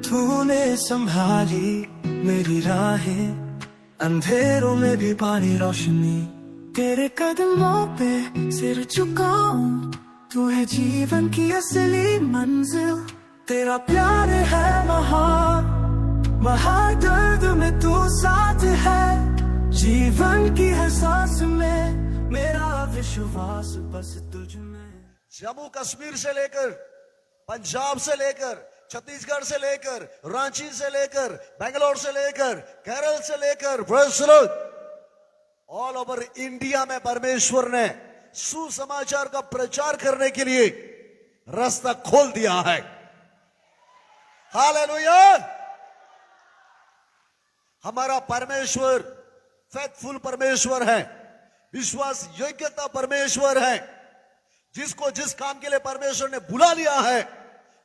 तूने संभाली मेरी राहें, अंधेरों में भी पानी रोशनी। तेरे कदमों पे सिर झुकाऊं, तू है जीवन की असली मंजिल। तेरा प्यार है दर्द में तू साथ है, जीवन की हर सांस में मेरा विश्वास बस तुझ में। जम्मू कश्मीर से लेकर, पंजाब से लेकर, छत्तीसगढ़ से लेकर, रांची से लेकर, बेंगलोर से लेकर, केरल से लेकर, ऑल ओवर इंडिया में परमेश्वर ने सुसमाचार का प्रचार करने के लिए रास्ता खोल दिया है। हालेलुया। हमारा परमेश्वर फेथफुल परमेश्वर है, विश्वास योग्यता परमेश्वर है। जिसको जिस काम के लिए परमेश्वर ने बुला लिया है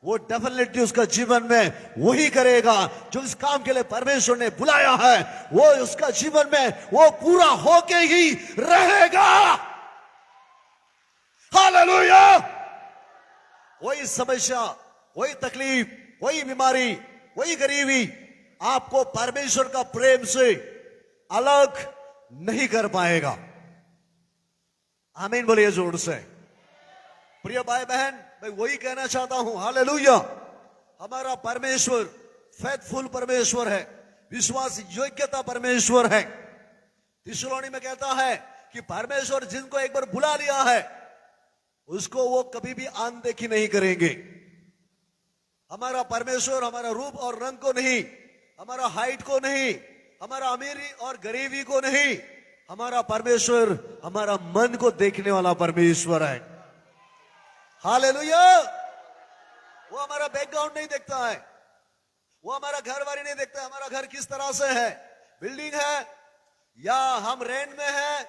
वो डेफिनेटली उसका जीवन में वही करेगा। जो इस काम के लिए परमेश्वर ने बुलाया है वो उसका जीवन में वो पूरा होके ही रहेगा। हालेलुया। वही समस्या, वही तकलीफ, वही बीमारी, वही गरीबी आपको परमेश्वर का प्रेम से अलग नहीं कर पाएगा। आमीन बोलिए जोर से। प्रिय भाई बहन, मैं वही कहना चाहता हूं। हालेलुया। हमारा परमेश्वर फेथफुल परमेश्वर है, विश्वास योग्यता परमेश्वर है। थिस्सलुनी में कहता है कि परमेश्वर जिनको एक बार बुला लिया है उसको वो कभी भी अनदेखी नहीं करेंगे। हमारा परमेश्वर हमारा रूप और रंग को नहीं, हमारा हाइट को नहीं, हमारा अमीरी और गरीबी को नहीं, हमारा परमेश्वर हमारा मन को देखने वाला परमेश्वर है। हालेलुया। वो हमारा बैकग्राउंड नहीं देखता है, वो हमारा घर वाली नहीं देखता है, हमारा घर किस तरह से है, बिल्डिंग है या हम रेंट में है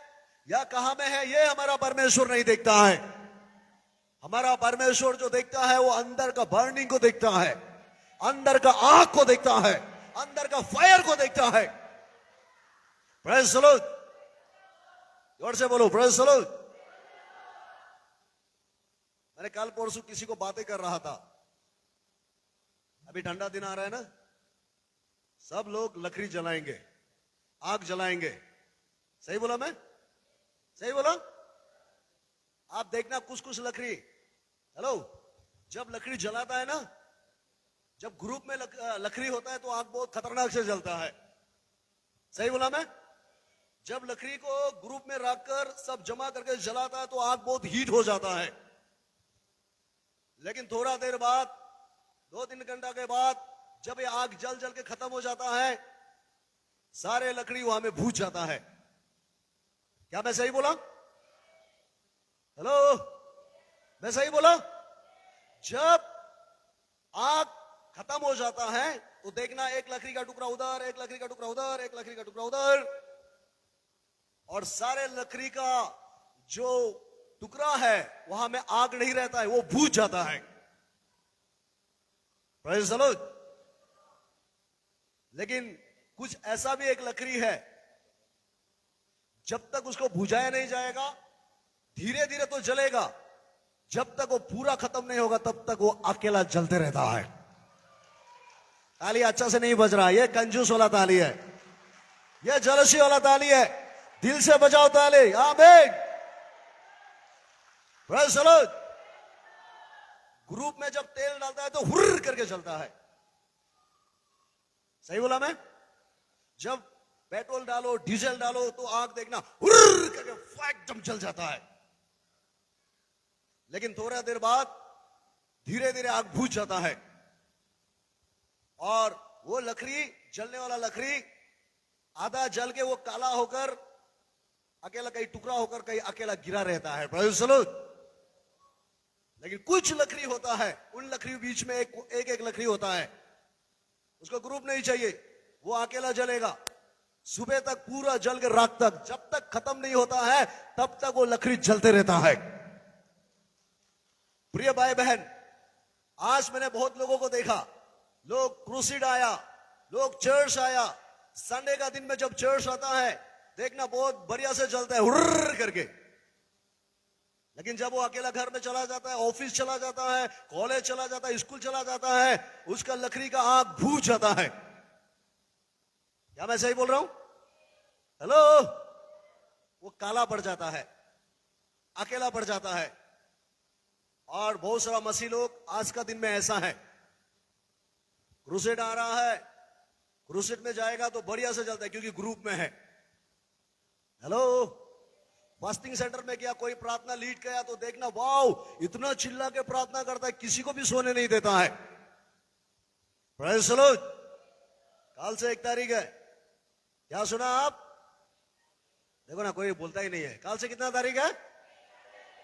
या कहां में है, ये हमारा परमेश्वर नहीं देखता है। हमारा परमेश्वर जो देखता है वो अंदर का बर्निंग को देखता है, अंदर का आग को देखता है, अंदर का फायर को देखता है। Praise the Lord. जोर से बोलो प्रेज़ द लॉर्ड। मैंने कल परसों किसी को बातें कर रहा था, अभी ठंडा दिन आ रहा है ना, सब लोग लकड़ी जलाएंगे, आग जलाएंगे। सही बोला मैं? सही बोला? आप देखना कुछ कुछ लकड़ी, हेलो, जब लकड़ी जलाता है ना, जब ग्रुप में लकड़ी होता है तो आग बहुत खतरनाक से जलता है। सही बोला मैं? जब लकड़ी को ग्रुप में रखकर सब जमा करके जलाता है तो आग बहुत हीट हो जाता है। लेकिन थोड़ा देर बाद, 2-3 घंटा के बाद जब ये आग जल जल के खत्म हो जाता है, सारे लकड़ी वहां में भूज जाता है। क्या मैं सही बोला? हेलो, मैं सही बोला? जब आग खत्म हो जाता है तो देखना एक लकड़ी का टुकड़ा उधर, एक लकड़ी का टुकड़ा उधर, एक लकड़ी का टुकड़ा उधर, और सारे लकड़ी का जो टुकड़ा है वहां में आग नहीं रहता है, वो भूज जाता है। Praise the Lord. लेकिन कुछ ऐसा भी एक लकड़ी है, जब तक उसको बुझाया नहीं जाएगा, धीरे धीरे तो जलेगा, जब तक वो पूरा खत्म नहीं होगा तब तक वो अकेला जलते रहता है। ताली अच्छा से नहीं बज रहा, ये कंजूस वाला ताली है, ये जलसी वाला ताली है। दिल से बजाओ ताली। आमीन। Praise the Lord. ग्रुप में जब तेल डालता है तो हुर्र करके जलता है। सही बोला मैं? जब पेट्रोल डालो, डीजल डालो तो आग देखना हुर्र करके एकदम जल जाता है। लेकिन थोड़ा देर बाद धीरे धीरे आग बुझ जाता है और वो लकड़ी, जलने वाला लकड़ी आधा जल के वो काला होकर अकेला कहीं टुकड़ा होकर कहीं अकेला गिरा रहता है। Praise the Lord. लेकिन कुछ लकड़ी होता है, उन लकड़ी बीच में एक एक लकड़ी होता है, उसको ग्रुप नहीं चाहिए, वो अकेला जलेगा सुबह तक, पूरा जल के रात तक, जब तक खत्म नहीं होता है तब तक वो लकड़ी जलते रहता है। प्रिय भाई बहन, आज मैंने बहुत लोगों को देखा, लोग क्रूसिड आया, लोग चर्च आया, संडे का दिन में जब चर्च आता है देखना बहुत बढ़िया से जलता है हुर्र करके। लेकिन जब वो अकेला घर में चला जाता है, ऑफिस चला जाता है, कॉलेज चला जाता है, स्कूल चला जाता है, उसका लकड़ी का आग बुझ जाता है। क्या मैं सही बोल रहा हूं? हेलो, वो काला पड़ जाता है, अकेला पड़ जाता है। और बहुत सारा मसीह लोग आज का दिन में ऐसा है, क्रूसेड आ रहा है, क्रूसेड में जाएगा तो बढ़िया से चलता है क्योंकि ग्रुप में है। हेलो, फास्टिंग सेंटर में गया, कोई प्रार्थना लीड किया तो देखना, वाओ इतना चिल्ला के प्रार्थना करता है, किसी को भी सोने नहीं देता है। Praise the Lord. कल से 1 तारीख है, क्या सुना आप? देखो ना, कोई बोलता ही नहीं है। कल से कितना तारीख है?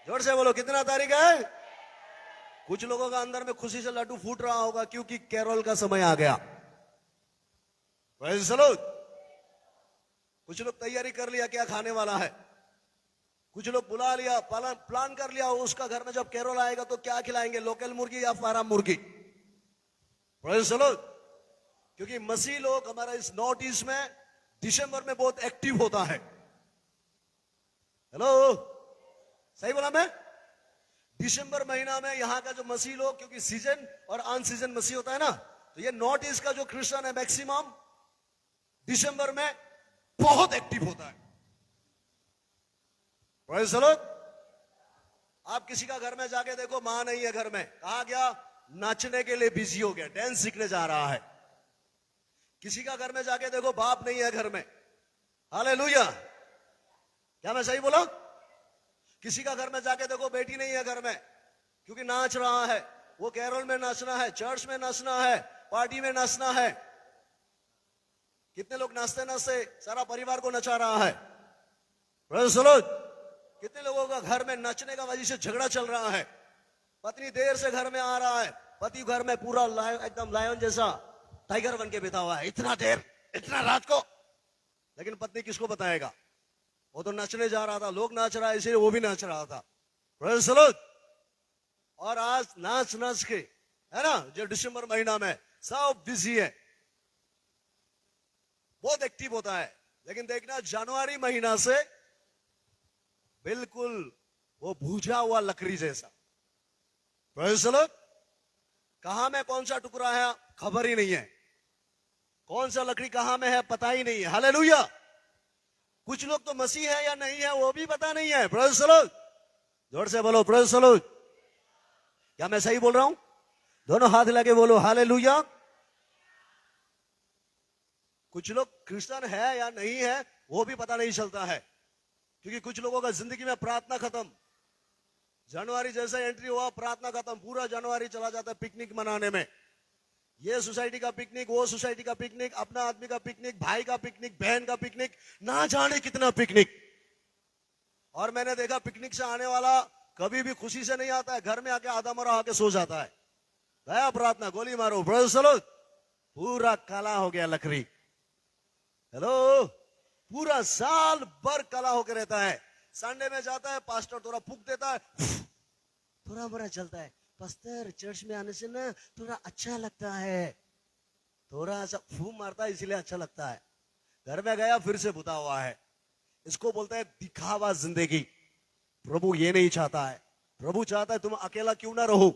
जोर से बोलो, कितना तारीख है? कुछ लोगों का अंदर में खुशी से लड्डू फूट रहा होगा क्योंकि कैरोल का समय आ गया। Praise the Lord. कुछ लोग तैयारी कर लिया क्या खाने वाला है, कुछ लोग बुला लिया, प्लान कर लिया उसका घर में जब कैरोल आएगा तो क्या खिलाएंगे, लोकल मुर्गी या फार्म मुर्गी। Praise the Lord. क्योंकि मसीह लोग हमारा इस नॉर्थ ईस्ट में दिसंबर में बहुत एक्टिव होता है। हेलो, सही बोला मैं? दिसंबर महीना में यहां का जो मसीह लोग, क्योंकि सीजन और अन सीजन मसीह होता है ना, तो ये नॉर्थ ईस्ट का जो क्रिश्चियन है मैक्सिमम दिसंबर में बहुत एक्टिव होता है। Praise the Lord. आप किसी का घर में जाके देखो, मां नहीं है घर में, कहा गया नाचने के लिए बिजी हो गया, डांस सीखने जा रहा है। किसी का घर में जाके देखो, बाप नहीं है घर में। हालेलुया। क्या मैं सही बोला? किसी का घर में जाके देखो, बेटी नहीं है घर में, क्योंकि नाच रहा है, वो कैरोल में नाचना है, चर्च में नाचना है, पार्टी में नाचना है। कितने लोग नाचते नाचते सारा परिवार को नचा रहा है। Praise the Lord. कितने लोगों का घर में नचने का वजह से झगड़ा चल रहा है, पत्नी देर से घर में आ रहा है, पति घर में पूरा एकदम लायन जैसा टाइगर बन के बिता हुआ है, इतना देर, इतना रात को। लेकिन पत्नी किसको बताएगा? वो तो नचने जा रहा था, लोग नाच रहा है इसलिए वो भी नाच रहा था। Praise the Lord. और आज नाच नाच के, है ना, जो दिसंबर महीना में सब बिजी है, बहुत एक्टिव होता है। लेकिन देखना, जनवरी महीना से बिल्कुल वो भूजा हुआ लकड़ी जैसा। Praise the Lord. कहां में कौन सा टुकड़ा है खबर ही नहीं है, कौन सा लकड़ी कहां में है पता ही नहीं है। हालेलुया। कुछ लोग तो मसीह है या नहीं है वो भी पता नहीं है। Praise the Lord. जोर से बोलो प्रेज़ द लॉर्ड। क्या मैं सही बोल रहा हूं? दोनों हाथ लगे बोलो हालेलुया। कुछ लोग क्रिश्चियन है या नहीं है वो भी पता नहीं चलता है, क्योंकि कुछ लोगों का जिंदगी में प्रार्थना खत्म। जनवरी जैसा एंट्री हुआ, प्रार्थना खत्म, पूरा जनवरी चला जाता है पिकनिक मनाने में। ये सोसाइटी का पिकनिक, वो सोसाइटी का पिकनिक, अपना आदमी का पिकनिक, भाई का पिकनिक, बहन का पिकनिक, ना जाने कितना पिकनिक। और मैंने देखा पिकनिक से आने वाला कभी भी खुशी से नहीं आता है, घर में आके आधा मरा आके सो जाता है। गया प्रार्थना, गोली मारो, प्रेज़ द लॉर्ड, पूरा काला हो गया लकड़ी। हेलो, पूरा साल भर काला होकर रहता है। संडे में जाता है, पास्टर थोड़ा फूक देता है, थोड़ा बड़ा चलता है, पास्टर चर्च में आने से ना थोड़ा अच्छा लगता है, थोड़ा सा फूक मारता है इसलिए अच्छा लगता है। घर में गया फिर से बुता हुआ है। इसको बोलता है दिखावा जिंदगी। प्रभु ये नहीं चाहता है। प्रभु चाहता है तुम अकेला क्यों ना रहो,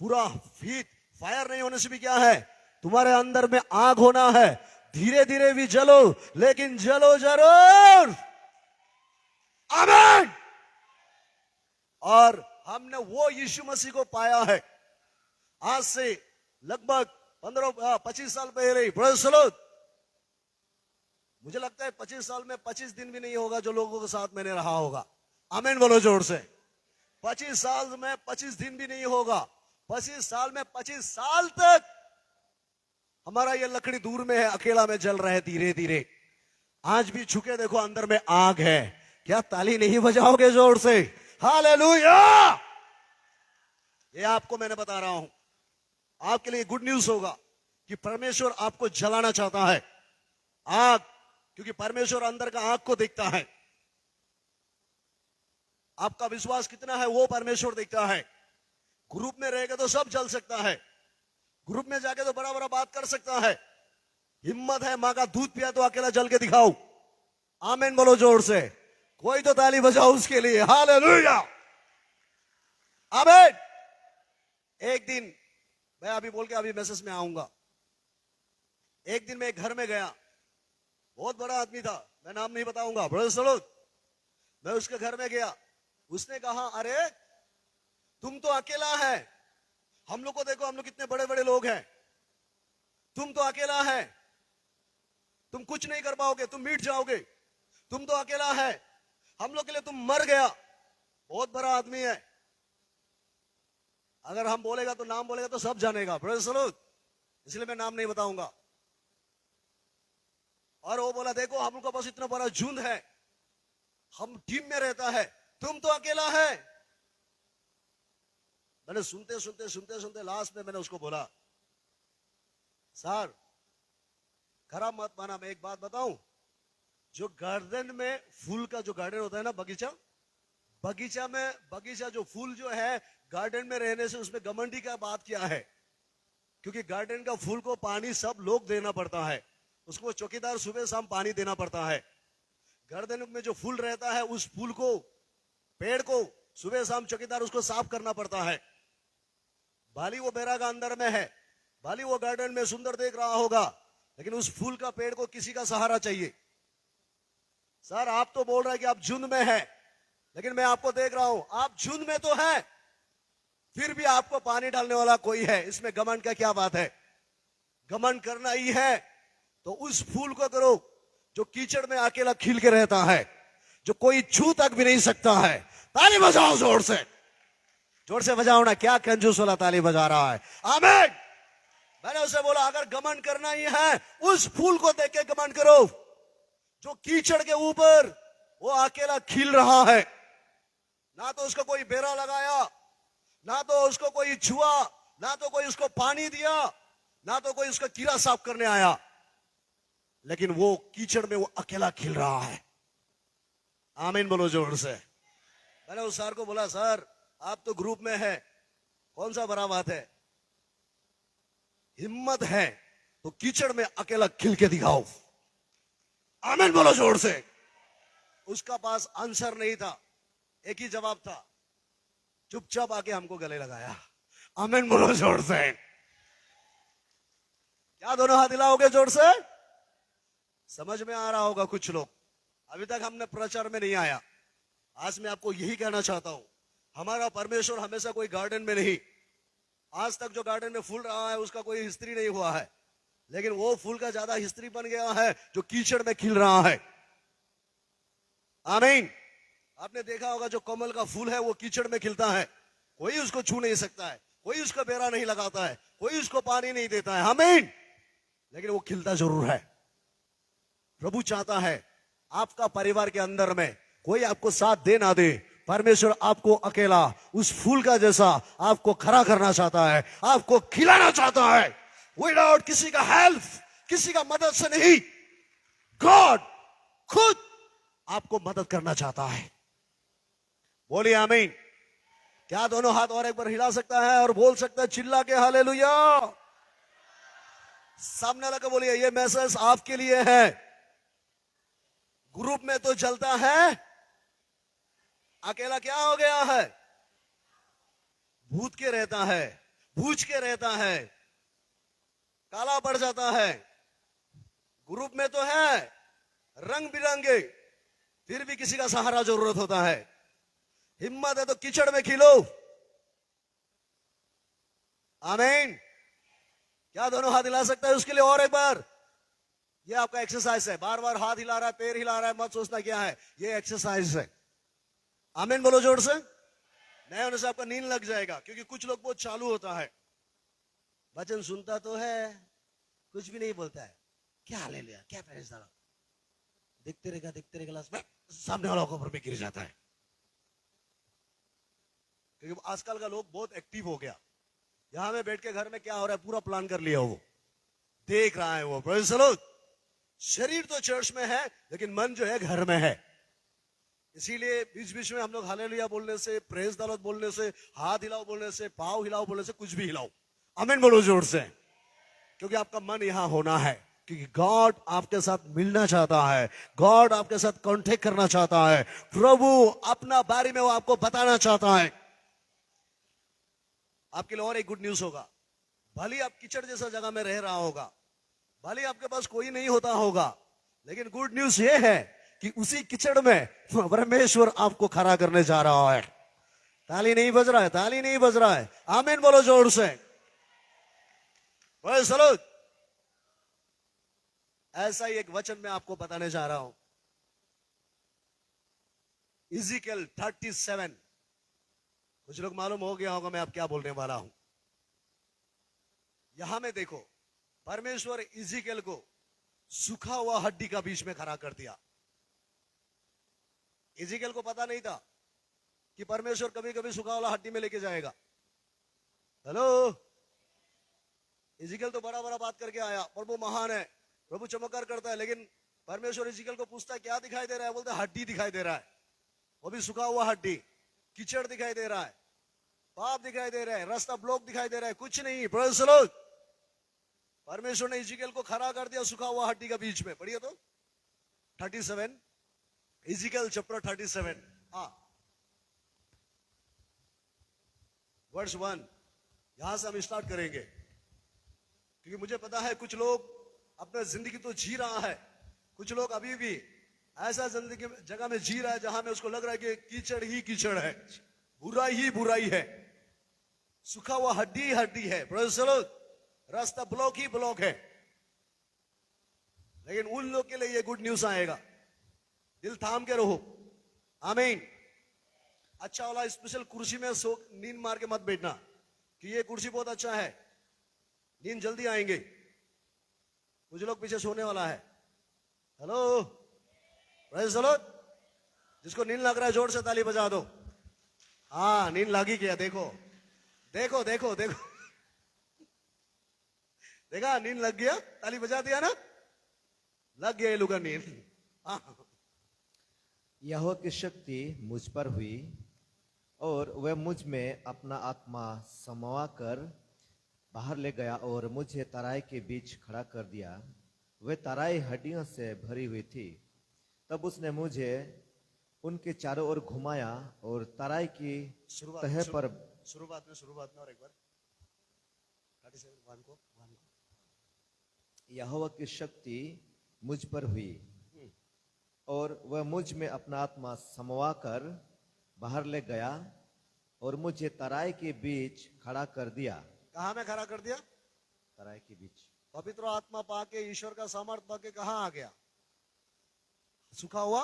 पूरा फीट फायर नहीं होने से भी क्या है, तुम्हारे अंदर में आग होना है। धीरे धीरे भी जलो, लेकिन जलो जरूर। आमीन। और हमने वो यीशु मसीह को पाया है आज से लगभग 15-25 साल पहले। Praise the Lord. मुझे लगता है 25 साल में 25 दिन भी नहीं होगा जो लोगों के साथ मैंने रहा होगा। आमीन बोलो जोर से। 25 साल में 25 दिन भी नहीं होगा, 25 साल में 25 साल तक हमारा ये लकड़ी दूर में है, अकेला में जल रहा है धीरे धीरे। आज भी छुके देखो, अंदर में आग है। क्या ताली नहीं बजाओगे जोर से? हालेलुया। ये आपको मैंने बता रहा हूं, आपके लिए गुड न्यूज होगा कि परमेश्वर आपको जलाना चाहता है। आग, क्योंकि परमेश्वर अंदर का आग को देखता है। आपका विश्वास कितना है वो परमेश्वर देखता है। ग्रुप में रहेगा तो सब जल सकता है, ग्रुप में जाके तो बड़ा बड़ा बात कर सकता है। हिम्मत है मां का दूध पिया तो अकेला जल के दिखाओ। आमीन बोलो जोर से। कोई तो ताली बजाओ उसके लिए। हालेलुया। आमीन। एक दिन मैं अभी बोल के अभी मैसेज में आऊंगा। एक दिन मैं एक घर में गया, बहुत बड़ा आदमी था, मैं नाम नहीं बताऊंगा, ब्रदर सलोद। मैं उसके घर में गया, उसने कहा अरे तुम तो अकेला है, हम लोग को देखो, हम लोग कितने बड़े बड़े लोग हैं, तुम तो अकेला है, तुम कुछ नहीं कर पाओगे, तुम मिट जाओगे, तुम तो अकेला है, हम लोग के लिए तुम मर गया। बहुत बड़ा आदमी है, अगर हम बोलेगा तो नाम बोलेगा तो सब जानेगा, ब्रदर सलोद, इसलिए मैं नाम नहीं बताऊंगा। और वो बोला देखो हम लोग का पास इतना बड़ा झुंड है, हम टीम में रहता है, तुम तो अकेला है। मैंने सुनते सुनते सुनते सुनते लास्ट में मैंने उसको बोला सर खराब मत माना, मैं एक बात बताऊं, जो गार्डन में फूल का जो गार्डन होता है ना, बगीचा जो फूल जो है गार्डन में रहने से उसमें घमंडी का बात क्या है, क्योंकि गार्डन का फूल को पानी सब लोग देना पड़ता है, उसको चौकीदार सुबह शाम पानी देना पड़ता है। गार्डन में जो फूल रहता है उस फूल को, पेड़ को सुबह शाम चौकीदार उसको साफ करना पड़ता है। बाली वो बेरा का अंदर में है, बाली वो गार्डन में सुंदर देख रहा होगा, लेकिन उस फूल का पेड़ को किसी का सहारा चाहिए। सर आप तो बोल रहे हैं कि आप झुंड में है, लेकिन मैं आपको देख रहा हूं, आप झुंड में तो है, फिर भी आपको पानी डालने वाला कोई है, इसमें घमंड का क्या बात है? घमंड करना ही है तो उस फूल को करो जो कीचड़ में अकेला खिल के रहता है, जो कोई छू तक भी नहीं सकता है। ताली बजाओ जोर से बजाओ ना, क्या कंजूस वाला ताली बजा रहा है। आमीन। मैंने उसे बोला अगर घमंड करना ही है उस फूल को देख के घमंड करो जो कीचड़ के ऊपर वो अकेला खिल रहा है, ना तो उसको कोई बेरा लगाया, ना तो उसको कोई छुआ, ना तो कोई उसको पानी दिया, ना तो कोई उसका कीड़ा साफ करने आया, लेकिन वो कीचड़ में वो अकेला खिल रहा है। आमीन बोलो जोर से। मैंने उस सर को बोला सर आप तो ग्रुप में है, कौन सा बड़ा बात है, हिम्मत है तो कीचड़ में अकेला खिल के दिखाओ। आमीन बोलो जोर से। उसका पास आंसर नहीं था, एक ही जवाब था, चुपचाप आके हमको गले लगाया। आमीन बोलो जोर से। क्या दोनों हाथ हिलाओगे जोर से? समझ में आ रहा होगा कुछ लोग, अभी तक हमने प्रचार में नहीं आया। आज मैं आपको यही कहना चाहता हूं, हमारा परमेश्वर हमेशा कोई गार्डन में नहीं, आज तक जो गार्डन में फूल रहा है उसका कोई हिस्ट्री नहीं हुआ है, लेकिन वो फूल का ज्यादा हिस्ट्री बन गया है जो कीचड़ में खिल रहा है। आमीन। आपने देखा होगा जो कमल का फूल है वो कीचड़ में खिलता है, कोई उसको छू नहीं सकता है, कोई उसका बेरा नहीं लगाता है, कोई उसको पानी नहीं देता है। आमीन। लेकिन वो खिलता जरूर है। प्रभु चाहता है आपका परिवार के अंदर में कोई आपको साथ दे ना दे, परमेश्वर आपको अकेला उस फूल का जैसा आपको खड़ा करना चाहता है, आपको खिलाना चाहता है, विदाउट किसी का हेल्प, किसी का मदद से नहीं। गॉड खुद आपको मदद करना चाहता है। बोलिए आमीन। क्या दोनों हाथ और एक बार हिला सकता है और बोल सकता है चिल्ला के हालेलुया? सामने लगा बोलिए ये मैसेज आपके लिए है। ग्रुप में तो चलता है, अकेला क्या हो गया है? भूत के रहता है, भूज के रहता है, काला पड़ जाता है। ग्रुप में तो है रंग बिरंगे, फिर भी किसी का सहारा जरूरत होता है। हिम्मत है तो कीचड़ में खिलो। आमीन। क्या दोनों हाथ हिला सकता है उसके लिए? और एक बार, ये आपका एक्सरसाइज है। बार बार हाथ हिला रहा है, पैर हिला रहा है, मत सोचना क्या है, ये एक्सरसाइज है। आमीन बोलो जोर से। नहीं होने से आपका नींद लग जाएगा, क्योंकि कुछ लोग बहुत चालू होता है, वचन सुनता तो है, कुछ भी नहीं बोलता है। क्या ले लिया, क्या पैरेज डाला, देखते रहेगा लास्ट में सामने वालों के ऊपर भी गिर जाता है। क्योंकि आजकल का लोग बहुत एक्टिव हो गया, यहां में बैठ के घर में क्या हो रहा है पूरा प्लान कर लिया, वो देख रहा है वो। Praise the Lord. शरीर तो चर्च में है, लेकिन मन जो है घर में है। इसीलिए बीच बीच में हम लोग हालेलुया बोलने से, प्रेज़ द लॉर्ड बोलने से, हाथ हिलाओ बोलने से, पाँव हिलाओ बोलने से, कुछ भी हिलाओ, आमीन बोलो जोर से। क्योंकि आपका मन यहां होना है, क्योंकि गॉड आपके साथ मिलना चाहता है, गॉड आपके साथ कांटेक्ट करना चाहता है, प्रभु अपना बारे में वो आपको बताना चाहता है। आपके लिए और एक गुड न्यूज होगा। भले आप कीचड़ जैसा जगह में रह रहा होगा, भले आपके पास कोई नहीं होता होगा, लेकिन गुड न्यूज ये है कि उसी कीचड़ में परमेश्वर आपको खड़ा करने जा रहा है। ताली नहीं बज रहा है, ताली नहीं बज रहा है, आमीन बोलो जोर से। Praise the Lord. ऐसा ही एक वचन मैं आपको बताने जा रहा हूं। इज़ीकियल 37। कुछ लोग मालूम हो गया होगा मैं अब क्या बोलने वाला हूं। यहां में देखो, परमेश्वर इज़ीकियल को सूखा हुआ हड्डी का बीच में खड़ा कर दिया। इज़ीकियल को पता नहीं था कि परमेश्वर कभी कभी सूखा हुआ हड्डी में लेके जाएगा। हेलो, इज़ीकियल तो बड़ा बड़ा बात करके आया, प्रभु महान है, प्रभु चमत्कार करता है, लेकिन परमेश्वर इज़ीकियल को पूछता है क्या दिखाई दे रहा है? बोलते हड्डी दिखाई दे रहा है, वो भी सूखा हुआ हड्डी। कीचड़ दिखाई दे रहा है, पाप दिखाई दे रहा है, रास्ता ब्लॉक दिखाई दे रहा है, कुछ नहीं। Praise the Lord. परमेश्वर ने इज़ीकियल को खड़ा कर दिया सूखा हुआ हड्डी का बीच में। पढ़िए तो 37, इज़ीकियल चैप्टर 37, वर्स 1। यहां से हम स्टार्ट करेंगे, क्योंकि मुझे पता है कुछ लोग अपना जिंदगी तो जी रहा है, कुछ लोग अभी भी ऐसा जिंदगी जगह में जी रहा है जहां में उसको लग रहा है कि कीचड़ ही कीचड़ है, बुराई ही बुराई है, सूखा हुआ हड्डी ही हड्डी है। Praise the Lord. रास्ता ब्लॉक ही ब्लॉक है। लेकिन उन लोग के लिए ये गुड न्यूज आएगा। दिल थाम के रहो, आमीन। अच्छा वाला स्पेशल कुर्सी में सो नींद मार के मत बैठना कि ये कुर्सी बहुत अच्छा है, नींद जल्दी आएंगे। कुछ लोग पीछे सोने वाला है। Hello, praise the Lord. जिसको नींद लग रहा है जोर से ताली बजा दो। हाँ, नींद लगी क्या? देखो देखो देखो देखो, देखा नींद लग गया, ताली बजा दिया ना, लग गया ये लोग का नींद। यहोवा की शक्ति मुझ पर हुई और वह मुझ में अपना आत्मा समवा कर बाहर ले गया और मुझे तराई के बीच खड़ा कर दिया। वह तराई हड्डियों से भरी हुई थी। तब उसने मुझे उनके चारों ओर घुमाया और तराई की तह पर शुरुआत में और एक बार 37 को यहोवा की शक्ति मुझ पर हुई और वह मुझ में अपना आत्मा समवा कर बाहर ले गया और मुझे तराई के बीच खड़ा कर दिया। कहां में खड़ा कर दिया? तराई के बीच। पवित्र आत्मा पाके, ईश्वर का सामर्थ पाके कहां आ गया? सूखा हुआ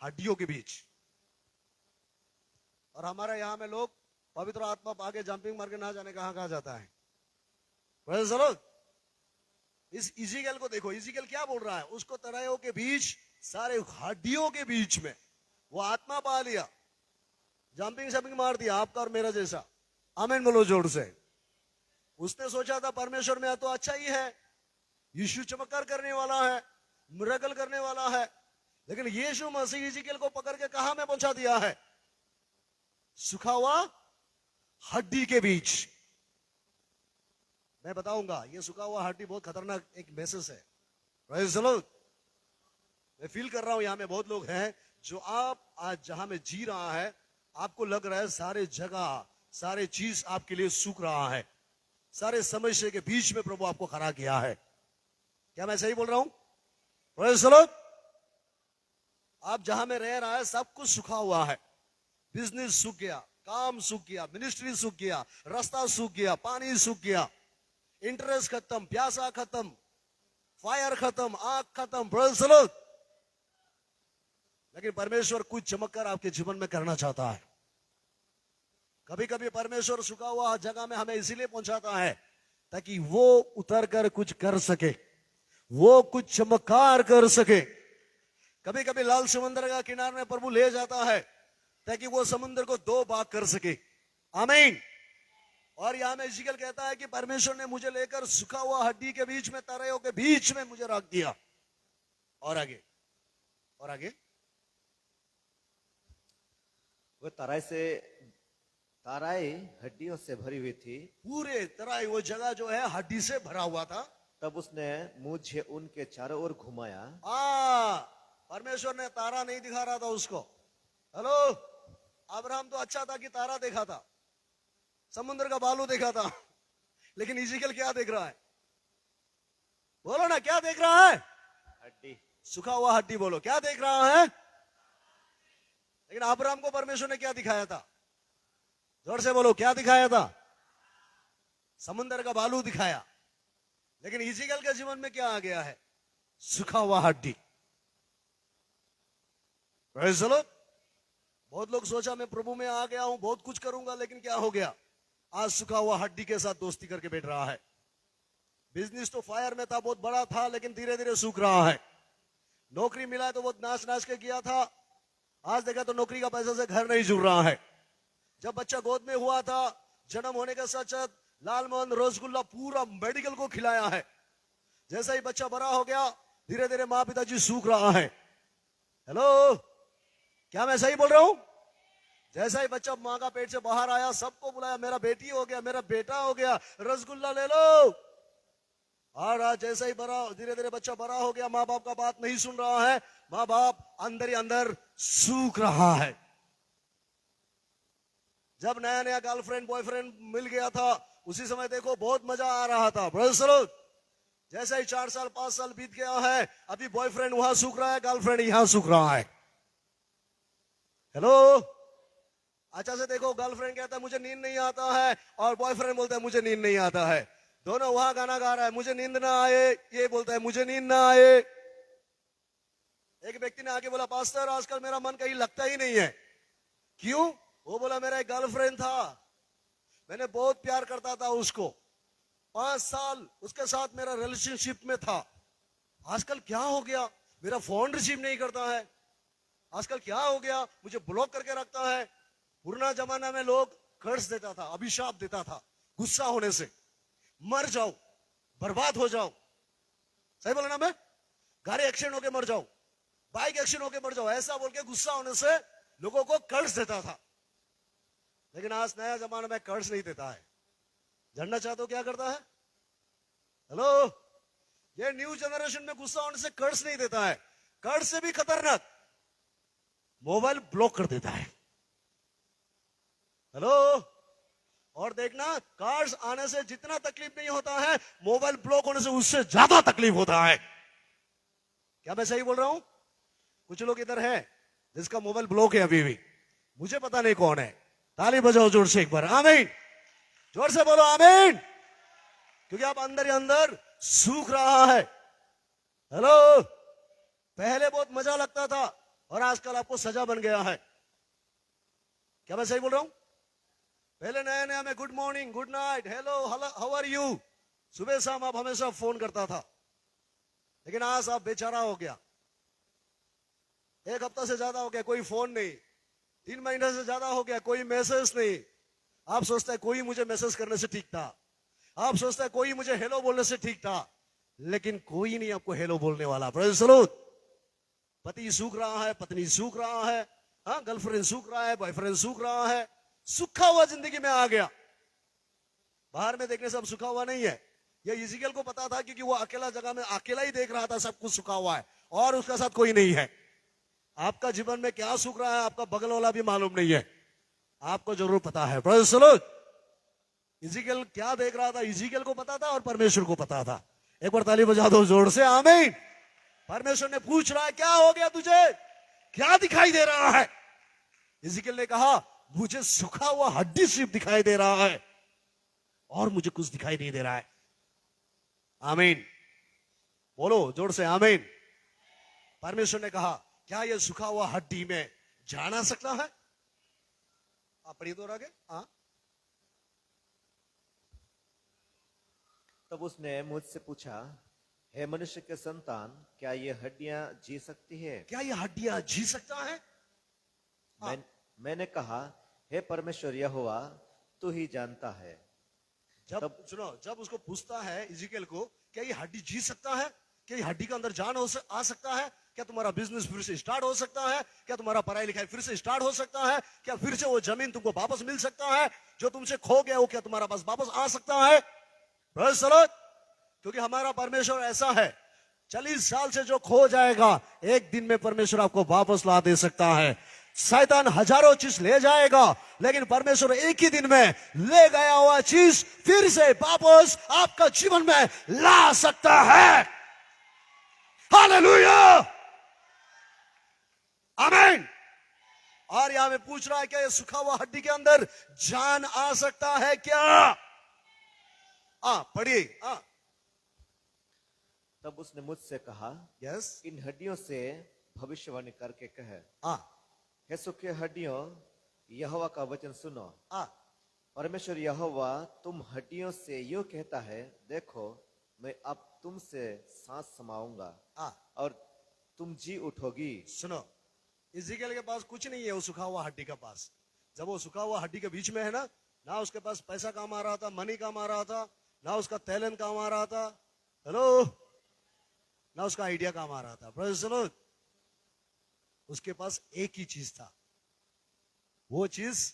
हड्डियों के बीच। और हमारे यहां में लोग पवित्र आत्मा पाके जंपिंग मार के ना जाने कहां कहां जाता है। Praise the Lord. इस इज़ीकियल को देखो, इज़ीकियल क्या बोल रहा है? उसको तराइयों के बीच, सारे हड्डियों के बीच में वो आत्मा पा लिया, जंपिंग शपिंग मार दिया, आपका और मेरा जैसा। आमीन बोलो जोर से। उसने सोचा था परमेश्वर में तो अच्छा ही है, यीशु चमत्कार करने वाला है, मिरेकल करने वाला है, लेकिन यीशु मसीह इज़ीकियल को पकड़ के कहां में पहुंचा दिया है? सूखा हुआ हड्डी के बीच। मैं बताऊंगा, ये सूखा हुआ हड्डी बहुत खतरनाक एक मैसेज है। Praise the Lord. मैं फील कर रहा हूं यहां में बहुत लोग हैं जो आप आज जहां में जी रहा है, आपको लग रहा है सारे जगह, सारे चीज आपके लिए सूख रहा है, सारे समस्या के बीच में प्रभु आपको खड़ा किया है। क्या मैं सही बोल रहा हूं? Praise the Lord. आप जहां में रह रहा है सब कुछ सूखा हुआ है। बिजनेस सूख गया, काम सूख गया, मिनिस्ट्री सूख गया, रास्ता सूख गया, पानी सूख गया, इंटरेस्ट खत्म, प्यासा खत्म, फायर खत्म, आग खत्म। Praise the Lord. लेकिन परमेश्वर कुछ चमत्कार आपके जीवन में करना चाहता है। कभी कभी परमेश्वर सूखा हुआ जगह में हमें इसीलिए पहुंचाता है ताकि वो उतर कर कुछ कर सके, वो कुछ चमत्कार कर सके। कभी कभी लाल समुद्र का किनारे में प्रभु ले जाता है ताकि वो समुद्र को दो भाग कर सके। आमीन। और यहां में इज़ीकियल कहता है कि परमेश्वर ने मुझे लेकर सूखा हुआ हड्डी के बीच में, तराइयों के बीच में मुझे रख दिया। और आगे, और आगे, वह तराई हड्डियों से भरी हुई थी। पूरे तराई वो जगह जो है हड्डी से भरा हुआ था। तब उसने मुझे उनके चारों ओर घुमाया। परमेश्वर ने तारा नहीं दिखा रहा था उसको। हेलो, अब्राहम तो अच्छा था कि तारा देखा था, समुद्र का बालू देखा था, लेकिन इज़ीकियल क्या देख रहा है? बोलो ना, क्या देख रहा है? हड्डी। सूखा हुआ हड्डी। बोलो, क्या देख रहा है? लेकिन अब्राहम को परमेश्वर ने क्या दिखाया था? जोर से बोलो, क्या दिखाया था? समुद्र का बालू दिखाया। लेकिन इज़ीकियल के जीवन में क्या आ गया है? सूखा हुआ हड्डी। Praise the Lord. बहुत लोग सोचा मैं प्रभु में आ गया हूं, बहुत कुछ करूंगा, लेकिन क्या हो गया? आज सूखा हुआ हड्डी के साथ दोस्ती करके बैठ रहा है। बिजनेस तो फायर में था, बहुत बड़ा था, लेकिन धीरे धीरे सूख रहा है। नौकरी मिला है तो बहुत नाच नाच के किया था, आज देखा तो नौकरी का पैसा से घर नहीं जुड़ रहा है। जब बच्चा गोद में हुआ था, जन्म होने के साथ साथ लाल मोहन रसगुल्ला पूरा मेडिकल को खिलाया है। जैसा ही बच्चा बड़ा हो गया, धीरे धीरे माँ पिताजी सूख रहा है। हेलो, क्या मैं सही बोल रहा हूं? जैसा ही बच्चा माँ का पेट से बाहर आया, सबको बुलाया, मेरा बेटी हो गया, मेरा बेटा हो गया, रसगुल्ला ले लो। और आज जैसा ही बड़ा, धीरे धीरे बच्चा बड़ा हो गया, माँ बाप का बात नहीं सुन रहा है, माँ बाप अंदर ही अंदर सूख रहा है। जब नया नया गर्लफ्रेंड बॉयफ्रेंड मिल गया था, उसी समय देखो बहुत मजा आ रहा था। ब्रदर्स, जैसे ही 4 साल 5 साल बीत गया है, अभी बॉयफ्रेंड वहां सूख रहा है, गर्लफ्रेंड यहां सूख रहा है। हेलो, अच्छा से देखो, गर्लफ्रेंड कहता है मुझे नींद नहीं आता है, और बॉयफ्रेंड बोलता है मुझे नींद नहीं आता है। दोनों वहां गाना गा रहा है, मुझे नींद ना आए, ये बोलता है मुझे नींद ना आए। एक व्यक्ति ने आके बोला, पास्टर आजकल मेरा मन कहीं लगता ही नहीं है। क्यों? वो बोला, मेरा एक गर्लफ्रेंड था, मैंने बहुत प्यार करता था उसको, 5 साल उसके साथ मेरा रिलेशनशिप में था। आजकल क्या हो गया? मेरा फोन रिसीव नहीं करता है। आजकल क्या हो गया? मुझे ब्लॉक करके रखता है। पुराना जमाना में लोग कर्ज देता था, अभिशाप देता था, गुस्सा होने से मर जाओ, बर्बाद हो जाओ। सही बोला ना मैं? गाड़ी एक्सीडेंट होके मर जाओ, बाइक एक्सीडेंट होके मर जाओ, ऐसा बोल के गुस्सा होने से लोगों को कर्ज देता था। लेकिन आज नया जमाना में कर्ज नहीं देता है। जानना चाहते हो क्या करता है? हेलो, ये न्यू जनरेशन में गुस्सा होने से कर्ज नहीं देता है, कर्ज से भी खतरनाक मोबाइल ब्लॉक कर देता है। हेलो, और देखना, कार्ड्स आने से जितना तकलीफ नहीं होता है, मोबाइल ब्लॉक होने से उससे ज्यादा तकलीफ होता है। क्या मैं सही बोल रहा हूं? कुछ लोग इधर हैं जिसका मोबाइल ब्लॉक है अभी भी, मुझे पता नहीं कौन है। ताली बजाओ जोर से एक बार, आमीन। जोर से बोलो आमीन, क्योंकि आप अंदर ही अंदर सूख रहा है। हेलो, पहले बहुत मजा लगता था और आजकल आपको सजा बन गया है। क्या मैं सही बोल रहा हूं? पहले नया नया में good morning, good night, hello, how are you, सुबह शाम आप हमेशा फोन करता था। लेकिन आज आप बेचारा हो गया, 1 हफ्ता से ज्यादा हो गया कोई फोन नहीं, 3 महीने से ज्यादा हो गया कोई मैसेज नहीं। आप सोचते हैं कोई मुझे मैसेज करने से ठीक था, आप सोचते हैं कोई मुझे हेलो बोलने से ठीक था, लेकिन कोई नहीं आपको हेलो बोलने वाला। पति सूख रहा है, पत्नी सूख रहा है, हाँ, गर्लफ्रेंड सूख रहा है, बॉयफ्रेंड सूख रहा है, सूखा हुआ जिंदगी में आ गया। बाहर में देखने से अब सूखा हुआ नहीं है। ये इज़ीकियल को पता था, क्योंकि वो अकेला जगह में अकेला ही देख रहा था, सब कुछ सूखा हुआ है और उसका साथ कोई नहीं है। आपका जीवन में क्या सूख रहा है, आपका बगल वाला भी मालूम नहीं है, आपको जरूर पता है। इज़ीकियल क्या देख रहा था? इज़ीकियल को पता था और परमेश्वर को पता था। एक बार ताली बजा दो जोर से, आमीन। परमेश्वर ने पूछ रहा है, क्या हो गया तुझे, क्या दिखाई दे रहा है? इज़ीकियल ने कहा, मुझे सूखा हुआ हड्डी सिर्फ दिखाई दे रहा है और मुझे कुछ दिखाई नहीं दे रहा है। आमीन, बोलो जोर से आमीन। परमेश्वर ने कहा, क्या यह सूखा हुआ हड्डी में जान आ सकता है? आप पढ़िए तो आगे। हाँ, तब उसने मुझसे पूछा, हे मनुष्य के संतान, क्या ये हड्डियां जी सकती है? क्या ये हड्डियां जी सकता है? मैंने कहा, हे परमेश्वर यहोवा, तू ही जानता है। जब सुनो, जब उसको पूछता है इज़ीकियल को, क्या ये हड्डी जी सकता है, क्या ये हड्डी के अंदर जान आ सकता है, क्या तुम्हारा बिजनेस फिर से स्टार्ट हो सकता है, क्या तुम्हारा पढ़ाई लिखाई फिर से स्टार्ट हो सकता है, क्या फिर से वो जमीन तुमको वापस मिल सकता है, जो तुमसे खो गया वो क्या तुम्हारा पास वापस आ सकता है? क्योंकि हमारा परमेश्वर ऐसा है, 40 साल से जो खो जाएगा, एक दिन में परमेश्वर आपको वापस ला दे सकता है। शैतान हजारों चीज ले जाएगा, लेकिन परमेश्वर एक ही दिन में ले गया हुआ चीज फिर से वापस आपका जीवन में ला सकता है। हालेलुया, आमीन। और यहां में पूछ रहा है क्या ये सूखा हुआ हड्डी के अंदर जान आ सकता है क्या? पढ़िए। तब उसने मुझसे कहा, यस, इन हड्डियों से भविष्यवाणी करके कहे, हाँ, हे सूखे हड्डियों, यहोवा का वचन सुनो। हाँ, परमेश्वर यहोवा तुम हड्डियों से यूं कहता है, देखो मैं अब तुमसे सांस समाऊंगा हाँ। और तुम जी उठोगी। सुनो, इज़राइल के पास कुछ नहीं है वो सूखा हुआ हड्डी के पास। जब वो सूखा हुआ हड्डी के बीच में है ना उसके पास पैसा काम आ रहा था, मनी काम आ रहा था, ना उसका टैलेंट काम आ रहा था, हेलो, ना उसका आइडिया काम आ रहा था। Praise the Lord. उसके पास एक ही चीज था, वो चीज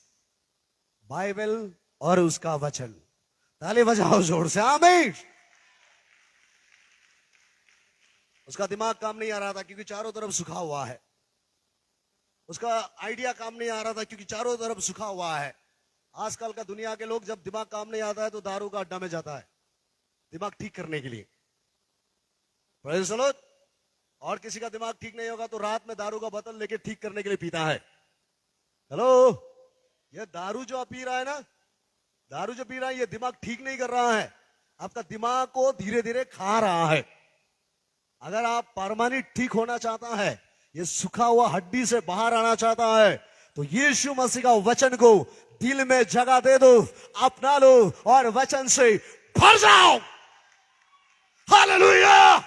बाइबल और उसका वचन। ताली बजाओ जोर से, आमीन। उसका दिमाग काम नहीं आ रहा था क्योंकि चारों तरफ सूखा हुआ है। उसका आइडिया काम नहीं आ रहा था क्योंकि चारों तरफ सूखा हुआ है। आजकल का दुनिया के लोग जब दिमाग काम नहीं आता है तो दारू का अड्डा में जाता है दिमाग ठीक करने के लिए। Praise the Lord. और किसी का दिमाग ठीक नहीं होगा तो रात में दारू का बोतल लेके ठीक करने के लिए पीता है। हेलो, ये दारू जो आप पी रहा है ना, दारू जो पी रहा है ये दिमाग ठीक नहीं कर रहा है, आपका दिमाग को धीरे धीरे खा रहा है। अगर आप परमानेंट ठीक होना चाहता है, ये सूखा हुआ हड्डी से बाहर आना चाहता है, तो यीशु मसीह का वचन को दिल में जगह दे दो, अपना लो और वचन से भर जाओ। हालेलुया।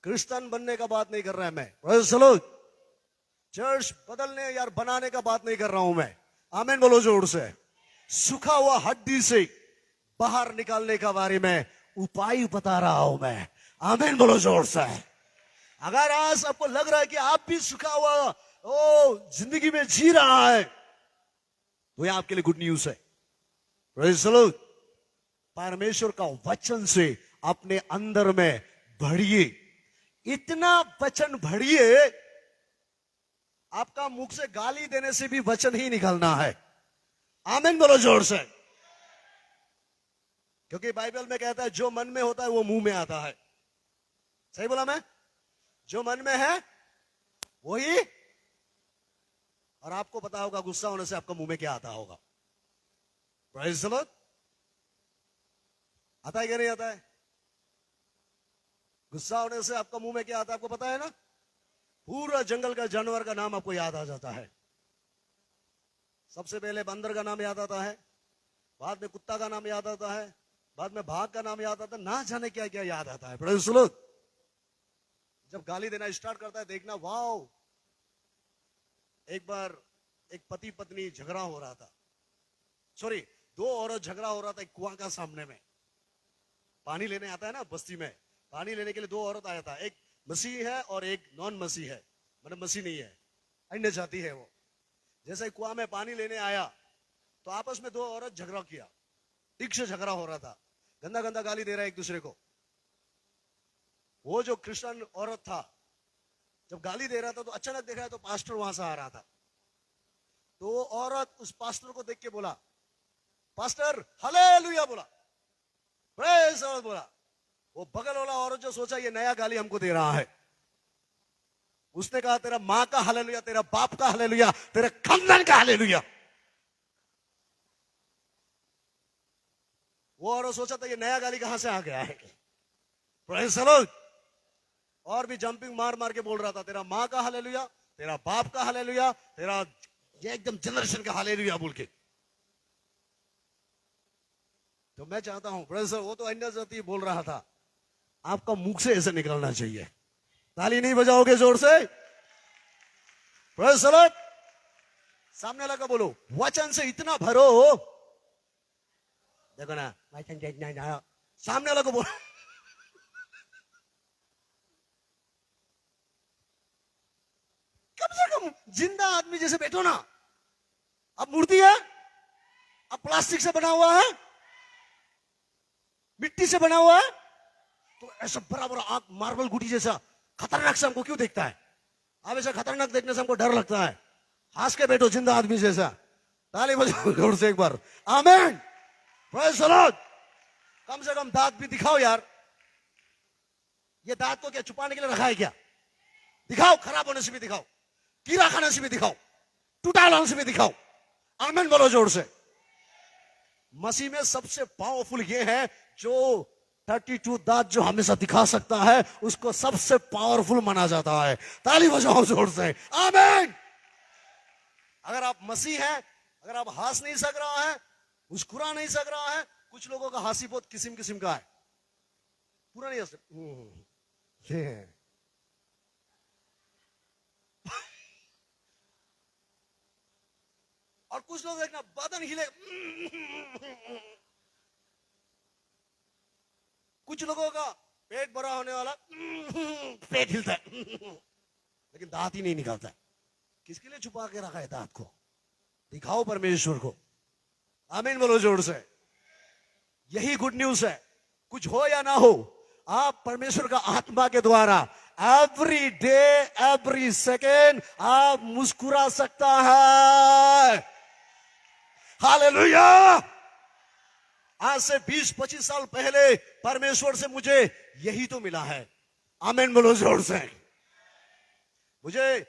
क्रिश्चियन बनने का बात नहीं कर रहा है मैं, प्रेज़ द लॉर्ड। चर्च बदलने या बनाने का बात नहीं कर रहा हूं मैं। आमीन बोलो जोर से। सूखा हुआ हड्डी से बाहर निकालने का बारे में उपाय बता रहा हूं मैं। आमीन बोलो जोर से। अगर आज आपको लग रहा है कि आप भी सूखा हुआ जिंदगी में जी रहा है, तो यह आपके लिए गुड न्यूज है। Praise the Lord. परमेश्वर का वचन से अपने अंदर में भरिए, इतना वचन भरिए, आपका मुख से गाली देने से भी वचन ही निकलना है। आमीन बोलो जोर से। क्योंकि बाइबल में कहता है जो मन में होता है वो मुंह में आता है। सही बोला मैं? जो मन में है वही, और आपको पता होगा गुस्सा होने से आपका मुंह में क्या आता होगा। Praise the Lord. आता है क्या नहीं आता है? गुस्सा होने से आपका मुंह में क्या आता है आपको पता है ना? पूरा जंगल का जानवर का नाम आपको याद आ जाता है। सबसे पहले बंदर का नाम याद आता है, बाद में कुत्ता का नाम याद आता है, बाद में भाग का नाम याद आता है, ना जाने क्या क्या याद आता है। Praise the Lord. जब गाली देना स्टार्ट करता है, देखना वाओ। एक बार एक पति पत्नी झगड़ा हो रहा था, सॉरी दो औरत झगड़ा हो रहा था एक कुआं का सामने में। पानी लेने आता है ना बस्ती में, पानी लेने के लिए दो औरत आया था, एक मसीह है और एक नॉन मसीह है, मतलब मसीह नहीं है, अन्य जाति है वो। जैसे कुआं में पानी लेने आया तो आपस में दो औरत झगड़ा किया, ठीक से झगड़ा हो रहा था, गंदा गंदा गाली दे रहा है एक दूसरे को। वो जो क्रिश्चियन औरत था जब गाली दे रहा था तो अचानक देखा तो पास्टर वहां से आ रहा था। तो वो औरत उस पास्टर को देख के बोला, पास्टर हालेलुया बोला, प्रेज़ द लॉर्ड बोला। वो बगल वाला औरत जो सोचा ये नया गाली हमको दे रहा है, उसने कहा तेरा माँ का हालेलुया, तेरा बाप का हालेलुया, तेरे खानदान का हालेलुया। वो औरत सोचा था ये नया गाली कहां से आ गया है। Praise the Lord. और भी जंपिंग मार मार के बोल रहा था तेरा माँ का हालेलुया, तेरा बाप का हालेलुया, तेरा ये एकदम जनरेशन का हालेलुया बोल के। तो मैं चाहता हूं प्रेज़ द लॉर्ड, वो तो अन्य जाति बोल रहा था, आपका मुख से ऐसे निकलना चाहिए। ताली नहीं बजाओगे जोर से? Praise the Lord. सामने लगा बोलो वचन से इतना भरो, देखो ना वचन से इतना, सामने लगा बोलो कम से कम जिंदा आदमी जैसे बैठो ना। अब मूर्ति है, अब प्लास्टिक से बना हुआ है, मिट्टी से बना हुआ है, तो ऐसा बड़ा बड़ा आंख मार्बल गुटी जैसा खतरनाक से हमको क्यों देखता है? आप ऐसा खतरनाक देखने से हमको डर लगता है। हंस के बैठो जिंदा आदमी जैसा। ताली बजाओ जोर से एक बार। आमीन। Praise the Lord. कम से कम दांत भी दिखाओ यार। ये दांत को क्या छुपाने के लिए रखा है क्या? दिखाओ, खराब होने से भी दिखाओ, कीड़ा खाने से भी दिखाओ, टूटा होने से भी दिखाओ। आमीन बोलो जोर से। मसीह में सबसे पावरफुल ये है जो 32 दांत जो हमेशा दिखा सकता है, उसको सबसे पावरफुल माना जाता है। ताली बजाओ जोर से। आमीन। अगर आप मसीह हैं, अगर आप हंस नहीं सक रहा है, मुस्कुरा नहीं सक रहा है, कुछ लोगों का हंसी बहुत किस्म किस्म का है, पूरा नहीं हंस ये और कुछ लोग देखना बदन हिले, कुछ लोगों का पेट बड़ा होने वाला पेट हिलता है लेकिन दांत ही नहीं निकलता है। किसके लिए छुपा के रखा है दांत को? दिखाओ परमेश्वर को। आमीन बोलो जोर से। यही गुड न्यूज है। कुछ हो या ना हो, आप परमेश्वर का आत्मा के द्वारा एवरी डे एवरी सेकेंड आप मुस्कुरा सकता है। हालेलुया। आज से 20-25 साल पहले परमेश्वर से मुझे यही तो मिला है। आमीन बोलो जोर से। मुझे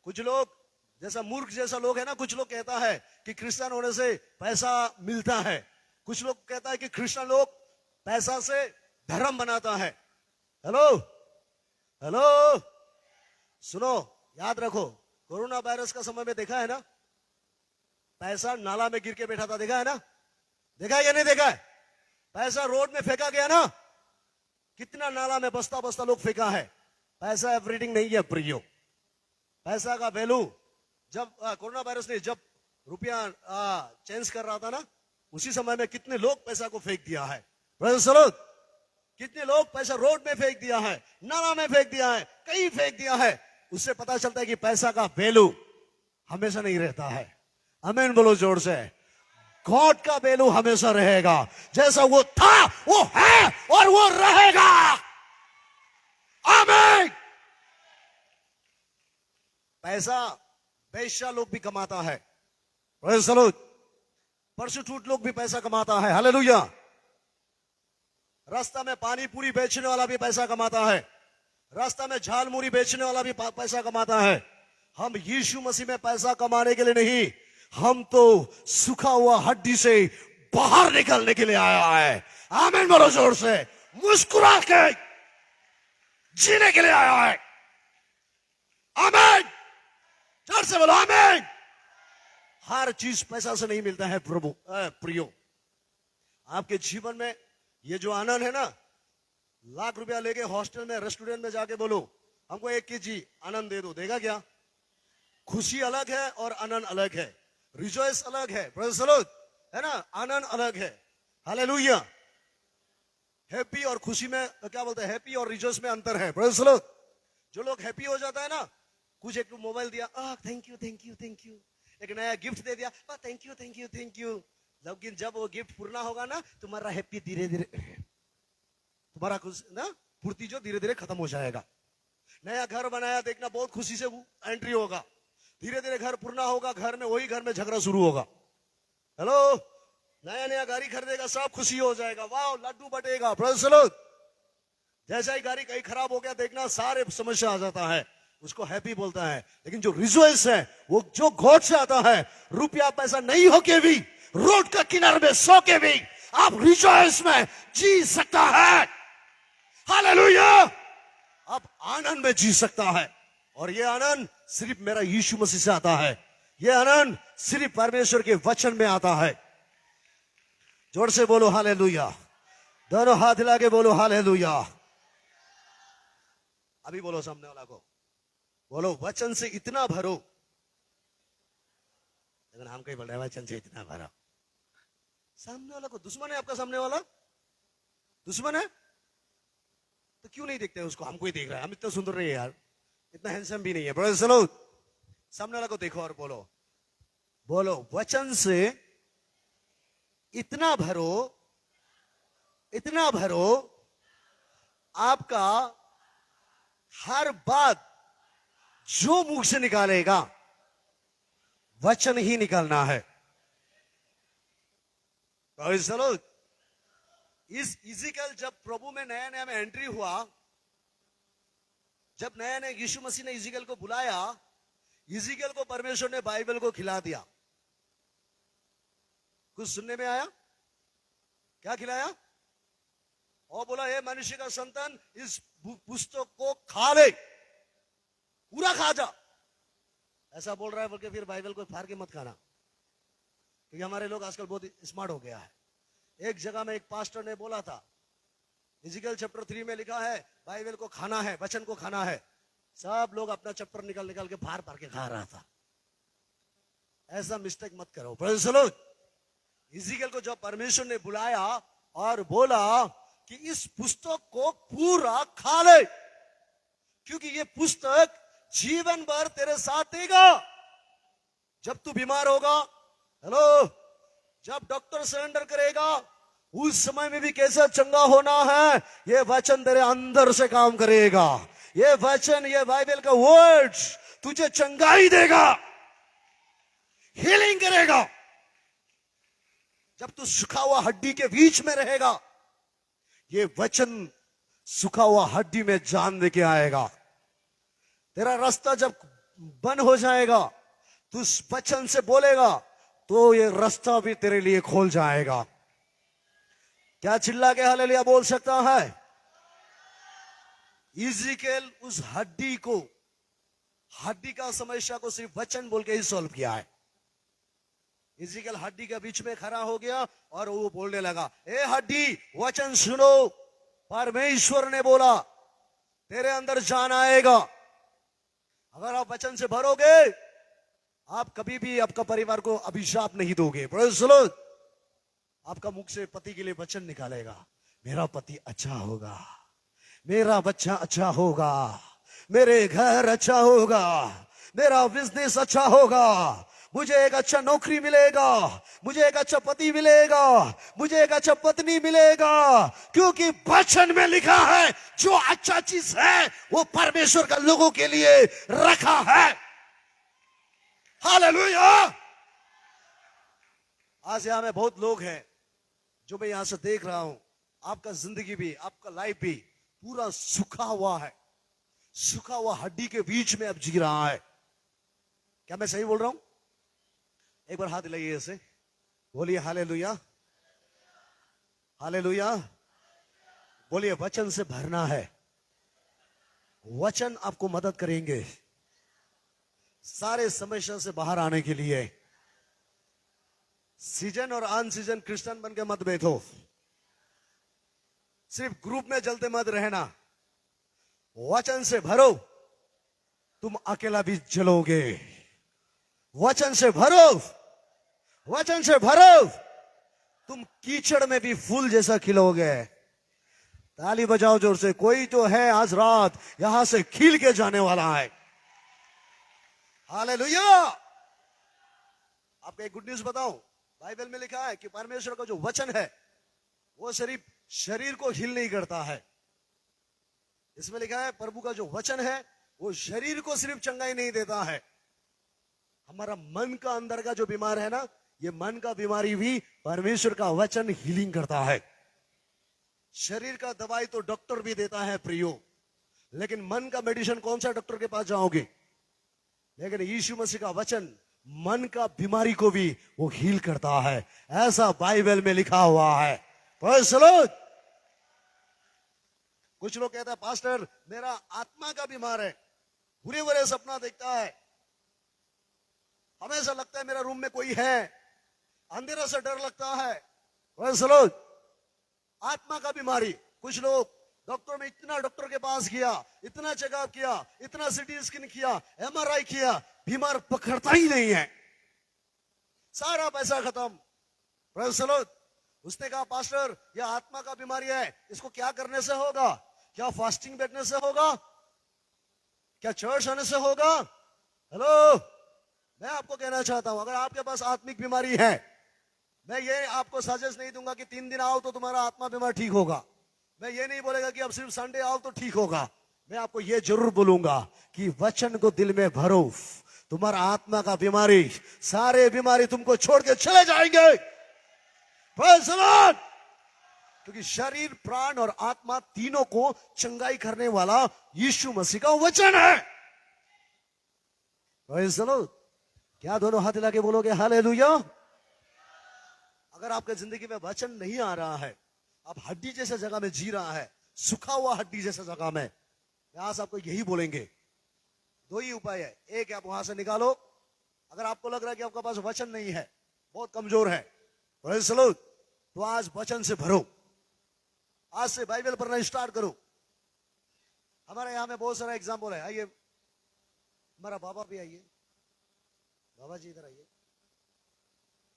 कुछ लोग जैसा मूर्ख जैसा लोग है ना, कुछ लोग कहता है कि क्रिश्चियन होने से पैसा मिलता है। कुछ लोग कहता है कि क्रिश्चियन लोग पैसा से धर्म बनाता है। हेलो हेलो सुनो, याद रखो, कोरोना वायरस का समय में देखा है ना, पैसा नाला में गिर के बैठा था, देखा है ना? देखा है या नहीं देखा है? पैसा रोड में फेंका गया ना, कितना नाला में बस्ता बस्ता लोग फेंका है। पैसा एवरीथिंग नहीं है प्रियो। पैसा का वैल्यू जब कोरोना वायरस ने जब रुपया चेंज कर रहा था ना, उसी समय में कितने लोग पैसा को फेंक दिया है। कितने लोग पैसा रोड में फेंक दिया है, नाला में फेंक दिया है, कहीं फेंक दिया है। उससे पता चलता है कि पैसा का वैल्यू हमेशा नहीं रहता है। आमीन बोलो जोर से। गॉड का वैल्यू हमेशा रहेगा। जैसा वो था वो है और वो रहेगा। आमीन। पैसा वेश्या लोग भी कमाता है। Praise the Lord. प्रोस्टिट्यूट लोग भी पैसा कमाता है। हालेलुया। रास्ता में पानी पूरी बेचने वाला भी पैसा कमाता है। रास्ता में झाल मूरी बेचने वाला भी पैसा कमाता है। हम यीशु मसीह में पैसा कमाने के लिए नहीं, हम तो सूखा हुआ हड्डी से बाहर निकलने के लिए आया है। आमीन बोलो जोर से। मुस्कुरा के जीने के लिए आया है। आमीन। जोर से बोलो आमीन। हर चीज पैसा से नहीं मिलता है प्रभु प्रियो। आपके जीवन में ये जो आनंद है ना, लाख रुपया लेके हॉस्टल में रेस्टोरेंट में जाके बोलो हमको 1 केजी आनंद दे दो, देगा क्या? खुशी अलग है और आनंद अलग है। रिजॉइस अलग है, प्रेज़ द लॉर्ड, है ना? आनंद अलग है। हालेलुया। हैप्पी और खुशी में क्या बोलते हैं, हैप्पी और रिजॉइस में अंतर है। Praise the Lord. जो लोग हैप्पी हो जाता है ना, कुछ एक मोबाइल दिया, thank you thank you thank you, एक नया गिफ्ट दे दिया, thank you thank you thank you. लेकिन जब वो गिफ्ट पूरा होगा ना, तुम्हारा हैप्पी धीरे धीरे, तुम्हारा खुश ना पूर्ति जो धीरे धीरे खत्म हो जाएगा। नया घर बनाया, देखना बहुत खुशी से एंट्री होगा, धीरे धीरे घर पूरा होगा, घर में वही घर में झगड़ा शुरू होगा। हेलो, नया नया गाड़ी खरीदेगा, सब खुशी हो जाएगा, वाह लड्डू बटेगा। Praise the Lord. जैसा ही गाड़ी कहीं खराब हो गया, देखना सारे समस्या आ जाता है, उसको हैप्पी बोलता है। लेकिन जो रिजॉइस है वो जो गॉड से आता है, रुपया पैसा नहीं होके भी, रोड का किनारे में सो के भी आप रिजॉइस में जी सकता है। हालेलुया। आप आनंद में जी सकता है। और ये आनंद सिर्फ मेरा यीशु मसीह से आता है। ये आनंद सिर्फ परमेश्वर के वचन में आता है। जोर से बोलो हालेलुया। दोनों हाथ हिला के बोलो हालेलुया। अभी बोलो सामने वाला को, बोलो वचन से इतना भरो। लेकिन हम कहीं बोल रहे हैं वचन से इतना भरो। सामने वाला को दुश्मन है, आपका सामने वाला दुश्मन है तो क्यों नहीं देखते उसको? हमको ही देख रहा है, हम इतना सुंदर नहीं है यार, इतना हैंडसम भी नहीं है। Praise the Lord. सामने वाला को देखो और बोलो, बोलो वचन से इतना भरो, इतना भरो, आपका हर बात जो मुख से निकालेगा वचन ही निकालना है। Praise the Lord। इस इज़ीकियल जब प्रभु में नया नया में एंट्री हुआ, जब नया नया यीशु मसीह ने इज़ीकियल को बुलाया, इज़ीकियल को परमेश्वर ने बाइबल को खिला दिया। कुछ सुनने में आया? क्या खिलाया? और बोला, हे मनुष्य का संतान, इस पुस्तक को खा ले, पूरा खा जा। ऐसा बोल रहा है, बोल के फिर बाइबल को फाड़ के मत खाना, क्योंकि हमारे लोग आजकल बहुत स्मार्ट हो गया है। एक जगह में एक पास्टर ने बोला था, इज़ीकियल चैप्टर 3 में लिखा है बाइबल को खाना है, वचन को खाना है। सब लोग अपना चैप्टर निकाल निकाल के फाड़ फाड़ के खा रहा था। ऐसा मिस्टेक मत करो। Praise the Lord. इज़ीकियल को जब परमेश्वर ने बुलाया और बोला कि इस पुस्तक को पूरा खा ले, क्योंकि ये पुस्तक जीवन भर तेरे साथ देगा। जब तू बीमार होगा, हेलो, जब डॉक्टर सरेंडर करेगा, उस समय में भी कैसा चंगा होना है, ये वचन तेरे अंदर से काम करेगा। ये वचन, ये बाइबल का वर्ड्स तुझे चंगाई देगा, हीलिंग करेगा। जब तू सूखा हुआ हड्डी के बीच में रहेगा, ये वचन सूखा हुआ हड्डी में जान दे के आएगा। तेरा रास्ता जब बंद हो जाएगा, तू उस वचन से बोलेगा तो ये रास्ता भी तेरे लिए खोल जाएगा। क्या चिल्ला के हालेलुया बोल सकता है? इज़ीकियल उस हड्डी को, हड्डी का समस्या को सिर्फ वचन बोल के ही सॉल्व किया है। इज़ीकियल हड्डी के बीच में खड़ा हो गया और वो बोलने लगा, ए हड्डी, वचन सुनो, परमेश्वर ने बोला तेरे अंदर जान आएगा। अगर आप वचन से भरोगे, आप कभी भी आपका परिवार को अभिशाप नहीं दोगे। Praise the Lord. आपका मुख से पति के लिए वचन निकालेगा, मेरा पति अच्छा होगा, मेरा बच्चा अच्छा होगा, मेरे घर अच्छा होगा, मेरा बिजनेस अच्छा होगा, मुझे एक अच्छा नौकरी मिलेगा, मुझे एक अच्छा पति मिलेगा, मुझे एक अच्छा पत्नी मिलेगा, क्योंकि वचन में लिखा है जो अच्छा चीज है वो परमेश्वर का लोगों के लिए रखा है। हालेलुया। आज यहां में बहुत लोग हैं जो मैं यहां से देख रहा हूं, आपका जिंदगी भी, आपका लाइफ भी पूरा सूखा हुआ है, सूखा हुआ हड्डी के बीच में अब जी रहा है। क्या मैं सही बोल रहा हूं? एक बार हाथ हिलाइए ऐसे, बोलिए हालेलुया, हालेलुया। बोलिए वचन से भरना है। वचन आपको मदद करेंगे सारे समस्या से बाहर आने के लिए। सीजन और अन सीजन क्रिश्चियन बन के मत बैठो, सिर्फ ग्रुप में जलते मत रहना। वचन से भरो, तुम अकेला भी जलोगे। वचन से भरो, वचन से भरो, तुम कीचड़ में भी फूल जैसा खिलोगे। ताली बजाओ जोर से। कोई तो है आज रात यहां से खिल के जाने वाला है। हालेलुया। आपको एक गुड न्यूज बताऊं, बाइबल में लिखा है कि परमेश्वर का जो वचन है वो सिर्फ शरीर को हील नहीं करता है। इसमें लिखा है प्रभु का जो वचन है वो शरीर को सिर्फ चंगाई नहीं देता है, हमारा मन का अंदर का जो बीमार है ना, ये मन का बीमारी भी परमेश्वर का वचन हीलिंग करता है। शरीर का दवाई तो डॉक्टर भी देता है प्रियो, लेकिन मन का मेडिसिन कौन सा डॉक्टर के पास जाओगे? लेकिन यीशु मसीह का वचन मन का बीमारी को भी वो हील करता है, ऐसा बाइबल में लिखा हुआ है। Praise the Lord. कुछ लोग कहता है पास्टर मेरा आत्मा का बीमार है, बुरे बुरे सपना देखता है, हमेशा लगता है मेरा रूम में कोई है, अंधेरा से डर लगता है। Praise the Lord. आत्मा का बीमारी। कुछ लोग डॉक्टर में, इतना डॉक्टर के पास गया, इतना चेकअप किया, इतना सिटी स्कैन किया, एमआरआई किया, बीमार पकड़ता ही नहीं है, सारा पैसा खत्म। Praise the Lord. उसने कहा पास्टर यह आत्मा का बीमारी है, इसको क्या करने से होगा? क्या फास्टिंग बैठने से होगा? क्या चर्च आने से होगा? हेलो, मैं आपको कहना चाहता हूं, अगर आपके पास आत्मिक बीमारी है, मैं ये आपको सजेस्ट नहीं दूंगा कि 3 दिन आओ तो तुम्हारा आत्मा बीमार ठीक होगा। मैं ये नहीं बोलेगा कि अब सिर्फ संडे आओ तो ठीक होगा। मैं आपको ये जरूर बोलूंगा कि वचन को दिल में भरो, तुम्हारा आत्मा का बीमारी, सारे बीमारी तुमको छोड़ के चले जाएंगे। Praise the Lord! क्योंकि शरीर, प्राण और आत्मा तीनों को चंगाई करने वाला यीशु मसीह का वचन है। Praise the Lord! क्या दोनों हाथ हिला के बोलोगे हालेलुया? अगर आपके जिंदगी में वचन नहीं आ रहा है, आप हड्डी जैसे जगह में जी रहा है, सुखा हुआ हड्डी जैसे जगह में, आज आपको यही बोलेंगे, दो ही उपाय है। एक, आप वहां से निकालो। अगर आपको लग रहा है कि आपके पास वचन नहीं है, बहुत कमजोर है, तो आज वचन से भरो। आज से बाइबल पढ़ना स्टार्ट करो। हमारे यहां में बहुत सारा एग्जाम्पल है। आइए, हमारा बाबा भी आइए, बाबा जी इधर आइए,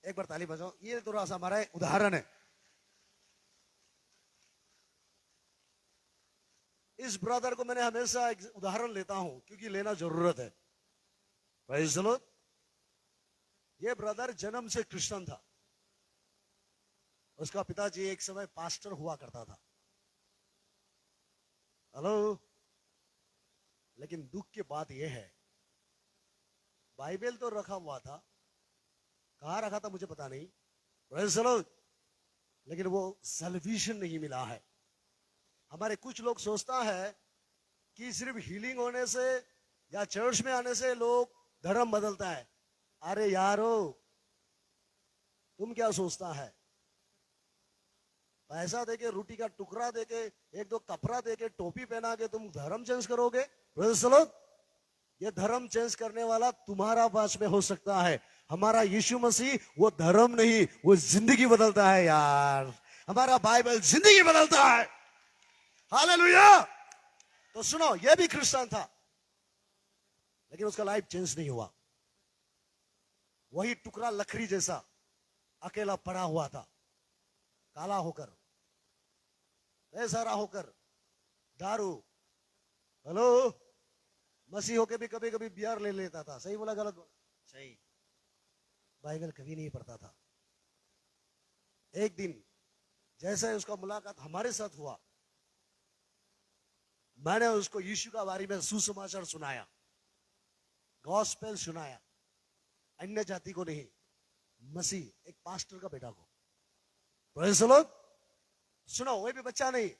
एक बार ताली बजाओ। ये थोड़ा सा हमारा उदाहरण है। इस ब्रदर को मैंने हमेशा एक उदाहरण लेता हूं क्योंकि लेना जरूरत है। Praise the Lord. ये ब्रदर जन्म से क्रिश्चियन था। उसका पिताजी एक समय पास्टर हुआ करता था। हेलो। लेकिन दुख की बात यह है, बाइबल तो रखा हुआ था, कहां रखा था मुझे पता नहीं, प्रेज़ द लॉर्ड, लेकिन वो सल्वेशन नहीं मिला है। हमारे कुछ लोग सोचता है कि सिर्फ हीलिंग होने से या चर्च में आने से लोग धर्म बदलता है। अरे यारो, तुम क्या सोचता है? पैसा देके, रोटी का टुकड़ा देके, एक दो कपड़ा देके, टोपी पहना के तुम धर्म चेंज करोगे? Praise the Lord. ये धर्म चेंज करने वाला तुम्हारा पास में हो सकता है। हमारा यीशु मसीह वो धर्म नहीं, वो जिंदगी बदलता है यार। हमारा बाइबल जिंदगी बदलता है। हालेलुया। तो सुनो, ये भी क्रिश्चियन था, लेकिन उसका लाइफ चेंज नहीं हुआ। वही टुकड़ा लकड़ी जैसा अकेला पड़ा हुआ था, काला होकर, बेसहारा होकर, दारू, हेलो, मसीह होके भी कभी कभी बियर ले लेता था। सही बोला गलत बोला? सही। बाइबल कभी नहीं पढ़ता था। एक दिन जैसे उसका मुलाकात हमारे साथ हुआ, मैंने उसको यीशु का बारे में सुसमाचार सुनाया, गॉस्पेल सुनाया। अन्य जाति को नहीं, मसीह, एक पास्टर का बेटा को। Praise the Lord. सुनो, वो भी बच्चा नहीं,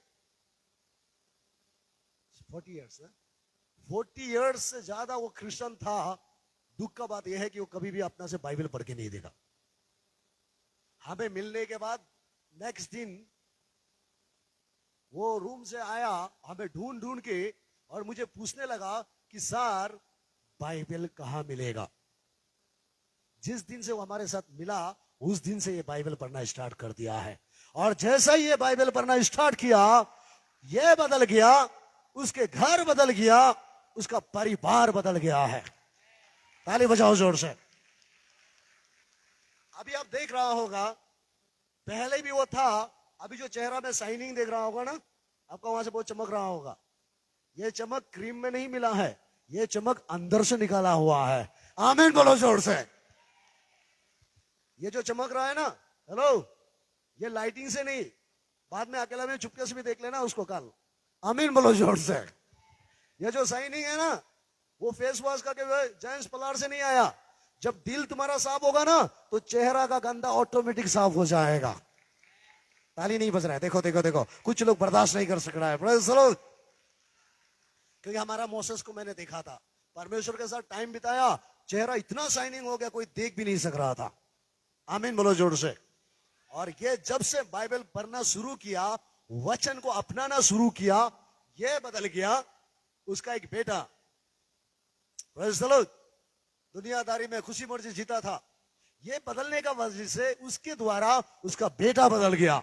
40 इयर्स से ज्यादा वो क्रिश्चियन था। दुख का बात यह है कि वो कभी भी अपना से बाइबल पढ़ के नहीं देखा। हमें मिलने के बाद नेक्स्ट दिन वो रूम से आया, हमें ढूंढ ढूंढ के, और मुझे पूछने लगा कि सर बाइबल कहां मिलेगा। जिस दिन से वो हमारे साथ मिला, उस दिन से ये बाइबल पढ़ना स्टार्ट कर दिया है। और जैसा ही ये बाइबल पढ़ना स्टार्ट किया, ये बदल गया, उसके घर बदल गया, उसका परिवार बदल गया है। ताली बजाओ जोर से। अभी आप देख रहा होगा, पहले भी वो था, अभी जो चेहरा में शाइनिंग देख रहा होगा ना, आपको वहां से बहुत चमक रहा होगा। ये चमक क्रीम में नहीं मिला है, ये चमक अंदर से निकाला हुआ है। आमीन बोलो जोर से। ये जो चमक रहा है ना, हेलो, ये लाइटिंग से नहीं, बाद में अकेला में चुपके से भी देख लेना उसको कल। आमीन बोलो जोर से। ये जो शाइनिंग है ना, वो फेस वॉश का जेंट्स पार्लर से नहीं आया। जब दिल तुम्हारा साफ होगा ना, तो चेहरा का गंदा ऑटोमेटिक साफ हो जाएगा। ताली नहीं बज रहा है, देखो देखो देखो, कुछ लोग बर्दाश्त नहीं कर सक रहा है। Praise the Lord. क्योंकि हमारा मोसेस को मैंने देखा था, परमेश्वर के साथ टाइम बिताया, चेहरा इतना शाइनिंग हो गया, कोई देख भी नहीं सक रहा था। आमीन बोलो जोर से। और ये जब से बाइबल पढ़ना शुरू किया, वचन को अपनाना शुरू किया, ये बदल गया। उसका एक बेटा, प्रेज़ द लॉर्ड, दुनियादारी में खुशी मर्जी जीता था। ये बदलने का वजह से उसके द्वारा उसका बेटा बदल गया,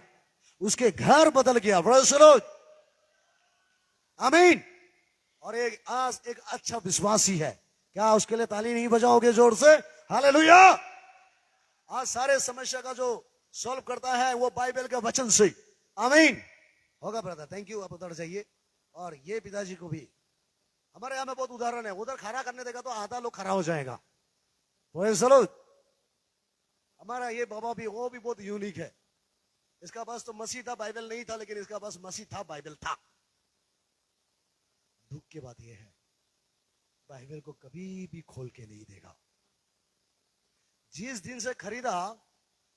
उसके घर बदल गया। Praise the Lord. आमीन। और आज एक अच्छा विश्वासी है। क्या उसके लिए ताली नहीं बजाओगे जोर से? हालेलुया। आज सारे समस्या का जो सॉल्व करता है वो बाइबल के वचन से। आमीन होगा ब्रदर। Thank you. आप उधर जाइए। और ये पिताजी को भी, हमारे यहाँ में बहुत उदाहरण है, उधर खड़ा करने देगा तो आधा लोग खड़ा हो जाएगा। Praise the Lord. हमारा ये बाबा भी, वो भी बहुत यूनिक है। इसका पास तो मसीह था, बाइबल नहीं था, लेकिन इसका पास मसीह था, बाइबल था। दुख की बात यह है, बाइबल को कभी भी खोल के नहीं देगा। जिस दिन से खरीदा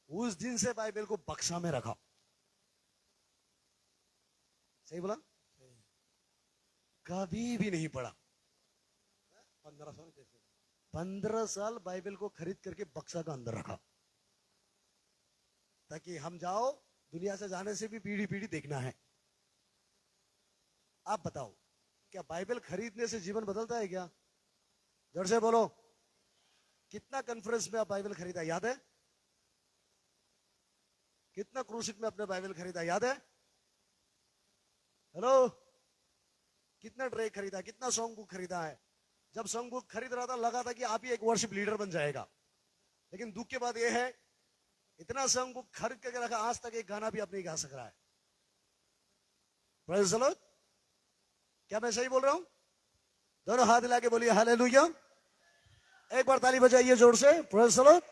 उस दिन से बाइबल को बक्सा में रखा। सही बोला? कभी भी नहीं पढ़ा। 15 साल बाइबल को खरीद करके बक्सा का अंदर रखा, ताकि हम जाओ दुनिया से जाने से भी पीढ़ी पीढ़ी देखना है। आप बताओ, क्या बाइबल खरीदने से जीवन बदलता है क्या? जोर से बोलो। कितना कॉन्फ्रेंस में आप बाइबल खरीदा याद है? कितना क्रूसिड में अपने बाइबल खरीदा याद है? हेलो, कितना ट्रे खरीदा, कितना सॉन्ग बुक खरीदा है? जब सॉन्ग बुक खरीद रहा था लगा था कि आप ही एक वर्शिप लीडर बन जाएगा, लेकिन दुख की बात यह है इतना सॉन्ग बुक खरीद करके रखा, आज तक एक गाना भी आप नहीं गा सक रहा है। Praise the Lord. क्या मैं सही बोल रहा हूं? दोनों हाथ हिला के बोलिए हालेलुया। एक बार ताली बजाइए जोर से। Praise the Lord.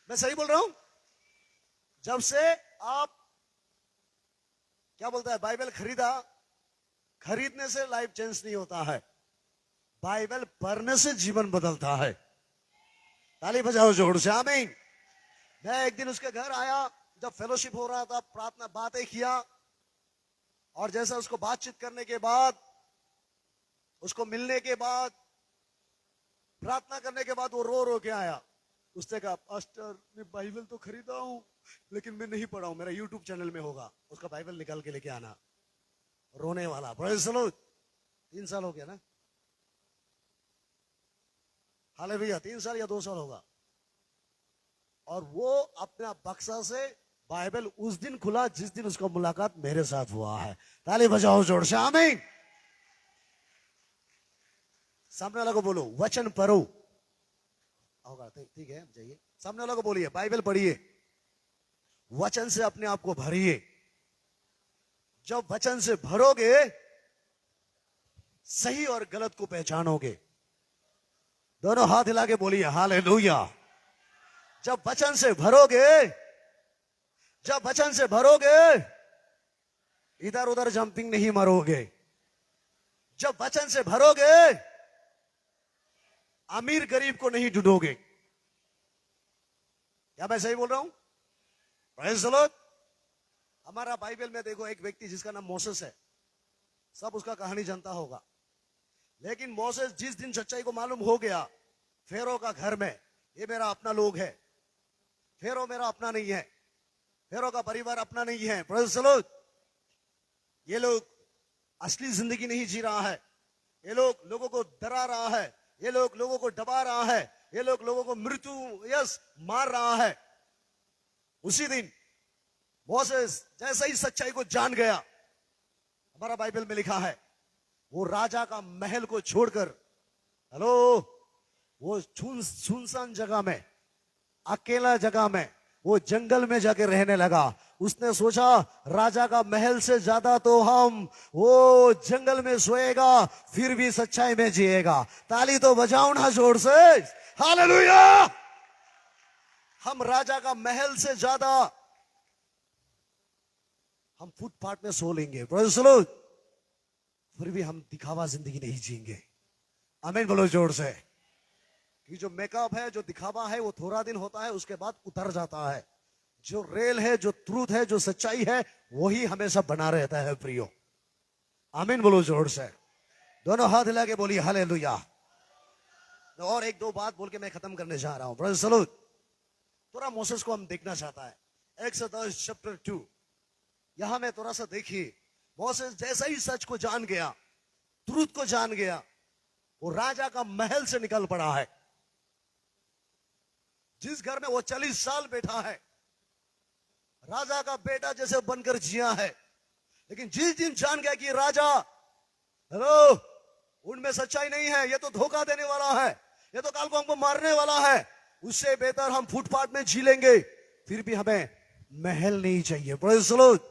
मैं सही बोल रहा हूं? जब से आप क्या बोलता है बाइबल खरीदा, खरीदने से लाइफ चेंज नहीं होता है, बाइबल पढ़ने से जीवन बदलता है। ताली बजाओ जोर से। आमीन। मैं एक दिन उसके घर आया, जब फेलोशिप हो रहा था, प्रार्थना बातें किया, और जैसा उसको बातचीत करने के बाद, उसको मिलने के बाद, प्रार्थना करने के बाद वो रो रो के आया। उसने कहा पास्टर मैं बाइबल तो खरीदा हूं लेकिन मैं नहीं पढ़ा हूं, मेरा यूट्यूब चैनल में होगा, उसका बाइबल निकाल के लेके आना। रोने वाला। Praise the Lord. 3 साल हो गया ना? हालेलुया। 3 साल या 2 साल होगा। और वो अपना बक्सा से बाइबल उस दिन खुला जिस दिन उसका मुलाकात मेरे साथ हुआ है। ताली बजाओ जोर से। आमीन। सामने वाला को बोलो वचन पढ़ो। होगा ठीक है, जाइए सामने वाला को बोलिए बाइबल पढ़िए, वचन से अपने आप को भरिए। जब वचन से भरोगे सही और गलत को पहचानोगे। दोनों हाथ हिला के बोलिए हालेलुया। जब वचन से भरोगे, जब वचन से भरोगे इधर उधर जंपिंग नहीं मारोगे। जब वचन से भरोगे अमीर गरीब को नहीं ढूंढोगे। क्या मैं सही बोल रहा हूं? Praise the Lord. हमारा बाइबल में देखो एक व्यक्ति जिसका नाम मोसेस है, सब उसका कहानी जानता होगा। लेकिन मोसेस जिस दिन सच्चाई को मालूम हो गया फेरो का घर में, ये मेरा अपना लोग है, फेरो मेरा अपना नहीं है, फेरो का परिवार अपना नहीं है। Praise the Lord. ये लोग असली जिंदगी नहीं जी रहा है, ये लोग लोगों को डरा रहा है, ये लोग लोगों को दबा रहा है, ये लोग लोगों को मृत्यु मार रहा है। उसी दिन मोसेस जैसे ही सच्चाई को जान गया, हमारा बाइबल में लिखा है वो राजा का महल को छोड़कर, हेलो, वो सुनसान जगह में, अकेला जगह में, वो जंगल में जाके रहने लगा। उसने सोचा राजा का महल से ज्यादा तो हम वो जंगल में सोएगा, फिर भी सच्चाई में जिएगा। ताली तो बजाओ ना जोर से। हालेलुया। हम राजा का महल से ज्यादा हम फुटपाथ में सो लेंगे, फिर भी हम दिखावा जिंदगी नहीं जिएंगे। आमीन बोलो जोर से। कि जो मेकअप है, जो दिखावा है, वो थोड़ा दिन होता है, उसके बाद उतर जाता है। जो रेल है, जो ट्रूथ है, जो सच्चाई है, वही हमेशा बना रहता है प्रियो। आमीन बोलो जोर से। दोनों हाथ हिला के बोलिए हालेलुया। और एक दो बात बोल के मैं खत्म करने जा रहा हूं। Praise the Lord. थोड़ा मोसेस को हम देखना चाहता है। एक्सोडस चैप्टर 2 यहां में थोड़ा सा देखिए। मोसेस जैसा ही सच को जान गया, ट्रूथ को जान गया, वो राजा का महल से निकल पड़ा है। जिस घर में वो 40 साल बैठा है, राजा का बेटा जैसे बनकर जिया है, लेकिन जिस दिन जान गया कि राजा, हेलो, उनमें सच्चाई नहीं है, ये तो धोखा देने वाला है, ये तो कल को हमको मारने वाला है, उससे बेहतर हम फुटपाथ में जी लेंगे। फिर भी हमें महल नहीं चाहिए। Praise the Lord.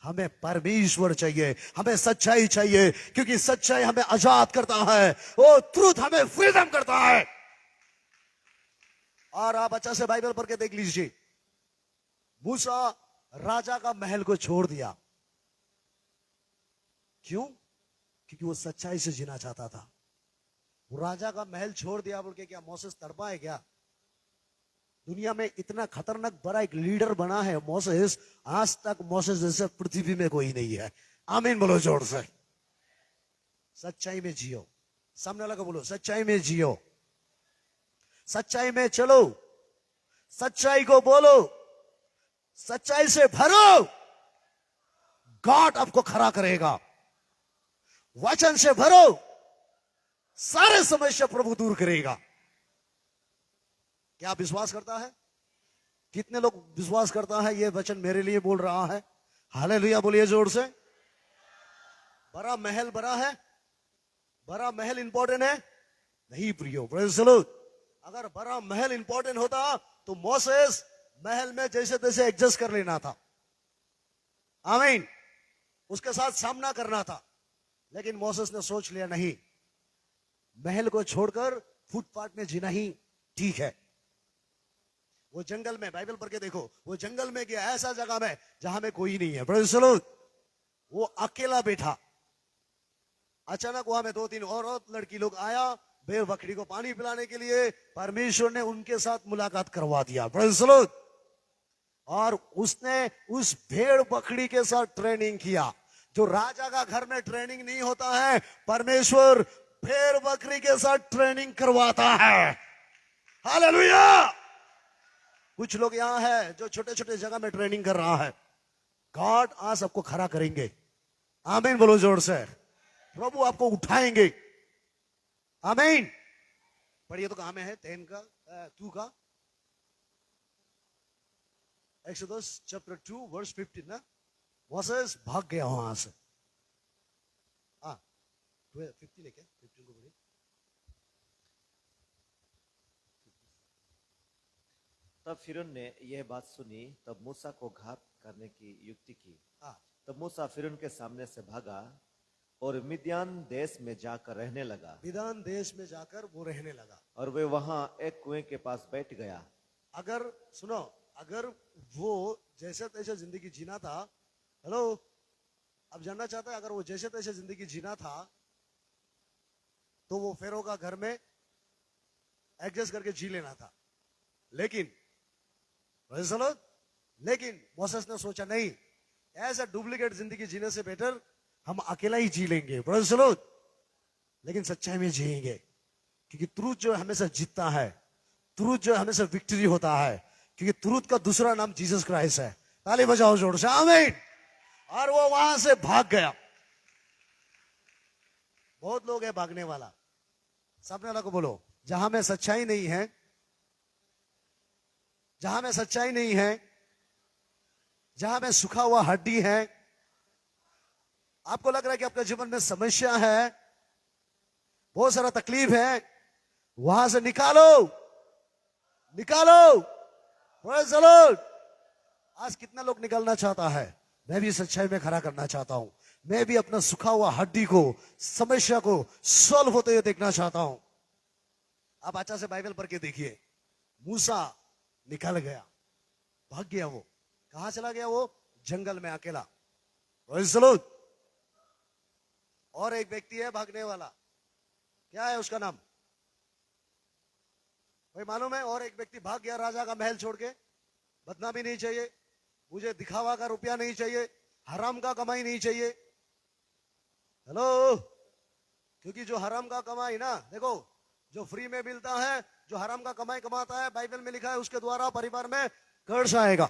हमें परमेश्वर चाहिए, हमें सच्चाई चाहिए, क्योंकि सच्चाई हमें आजाद करता है, वो ट्रूथ हमें फ्रीडम करता है। और आप अच्छा से बाइबल पढ़ के देख लीजिए। मूसा राजा का महल को छोड़ दिया। क्यों? क्योंकि वो सच्चाई से जीना चाहता था। वो राजा का महल छोड़ दिया बोल के क्या मोसेस तड़पा है क्या? दुनिया में इतना खतरनाक बड़ा एक लीडर बना है मोसेस, आज तक मोसेस जैसे पृथ्वी में कोई नहीं है। आमीन बोलो जोर से। सच्चाई में जियो, सामने वाला को बोलो सच्चाई में जियो, सच्चाई में चलो, सच्चाई को बोलो, सच्चाई से भरो, गॉड आपको खड़ा करेगा। वचन से भरो, सारे समस्या प्रभु दूर करेगा। क्या आप विश्वास करता है? कितने लोग विश्वास करता है ये वचन मेरे लिए बोल रहा है? हालेलुया बोलिए जोर से। बड़ा महल बड़ा है, बड़ा महल इंपॉर्टेंट है नहीं प्रियो, प्रेज़ द लॉर्ड। अगर बड़ा महल इंपॉर्टेंट होता तो मोसेस महल में जैसे तैसे एडजस्ट कर लेना था, आमीन, उसके साथ सामना करना था। लेकिन मोसेस ने सोच लिया नहीं, महल को छोड़कर फुटपाथ में जीना ही ठीक है। वो जंगल में, बाइबल पढ़ के देखो, वो जंगल में गया ऐसा जगह में जहां में कोई नहीं है, प्रेज़ द लॉर्ड। वो अकेला बैठा, अचानक वहां में 2-3 औरत लड़की लोग आया भेड़ बकरी को पानी पिलाने के लिए। परमेश्वर ने उनके साथ मुलाकात करवा दिया, प्रेज़ द लॉर्ड। और उसने उस भेड़ बकरी के साथ ट्रेनिंग किया। जो राजा का घर में ट्रेनिंग नहीं होता है, परमेश्वर भेड़ बकरी के साथ ट्रेनिंग करवाता है। हालेलुया। कुछ लोग यहां है जो छोटे छोटे जगह में ट्रेनिंग कर रहा है, गॉड आज सबको खड़ा करेंगे। आमीन बोलो जोर से। प्रभु आपको उठाएंगे, आमीन। पढ़िए तो कहां में है? 10 का 2 का एक्सोडस चैप्टर 2 वर्स 15 ना। मोसेस भाग गया वहां से। 15 है क्या? 15 को पढ़िए। तब फिरौन ने यह बात सुनी, तब मूसा को घात करने की युक्ति की। तब मूसा फिरौन के सामने से भागा और मिद्यान देश में जाकर रहने लगा। मिद्यान देश में जाकर वो रहने लगा। और वे वहां एक कुएं के पास बैठ गया। अगर सुनो, अगर वो जैसे तैसे जिंदगी जीना था, हेलो, अब जानना चाहता है, अगर वो जैसे तैसे जिंदगी जीना था तो वो फेरो का घर में एडजस्ट करके जी लेना था। लेकिन मोसेस ने सोचा नहीं, ऐसा डुप्लीकेट जिंदगी जीने से बेटर हम अकेला ही जी लेंगे, प्रेज़ द लॉर्ड। लेकिन सच्चाई में जिएंगे, क्योंकि ट्रूथ जो हमेशा जीतता है, ट्रूथ जो हमेशा विक्ट्री होता है, क्योंकि ट्रूथ का दूसरा नाम जीसस क्राइस्ट है। ताली बजाओ जोर से, आमीन। और वो वहां से भाग गया। बहुत लोग है भागने वाला। सामने वाला को बोलो, जहां में सच्चाई नहीं है, जहां में सच्चाई नहीं है, जहां में सूखा हुआ हड्डी है, आपको लग रहा है कि आपके जीवन में समस्या है, बहुत सारा तकलीफ है, वहां से निकालो, निकालो, प्रेज़ द लॉर्ड। आज कितना लोग निकलना चाहता है? मैं भी सच्चाई में खड़ा करना चाहता हूं। मैं भी अपना सूखा हुआ हड्डी को, समस्या को सॉल्व होते हुए देखना चाहता हूं। आप अच्छा से बाइबल पढ़ के देखिए, मूसा निकल गया, भाग गया। वो कहां चला गया? वो जंगल में अकेला, प्रेज़ द लॉर्ड। और एक व्यक्ति है भागने वाला, क्या है उसका नाम भाई मालूम है? और एक व्यक्ति भाग गया राजा का महल छोड़ के। बदनामी नहीं चाहिए मुझे, दिखावा का रुपया नहीं चाहिए, हराम का कमाई नहीं चाहिए। हेलो, क्योंकि जो हराम का कमाई ना, देखो, जो फ्री में मिलता है, जो हराम का कमाई कमाता है, बाइबल में लिखा है उसके द्वारा परिवार में कर्ज आएगा।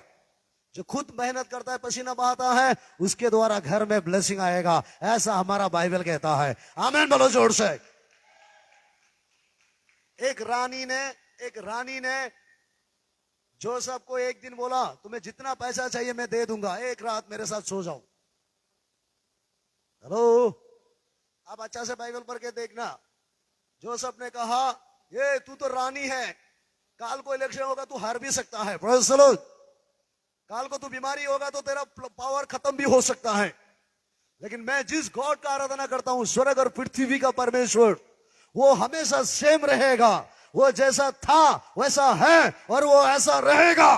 जो खुद मेहनत करता है, पसीना बहाता है, उसके द्वारा घर में ब्लेसिंग आएगा, ऐसा हमारा बाइबल कहता है। आमीन बोलो जोर से। एक रानी ने जोसेफ को एक दिन बोला, तुम्हें जितना पैसा चाहिए मैं दे दूंगा, एक रात मेरे साथ सो जाओ। हेलो, अब अच्छा से बाइबल पढ़ के देखना। जोसेफ ने कहा, ये तू तो रानी है, काल को इलेक्शन होगा तू हार भी सकता है, प्रेज़ द लॉर्ड। काल को तू बीमारी होगा तो तेरा पावर खत्म भी हो सकता है। लेकिन मैं जिस गॉड का आराधना करता हूं, स्वर्ग और पृथ्वी का परमेश्वर, वो हमेशा सेम रहेगा। वो जैसा था वैसा है और वो ऐसा रहेगा।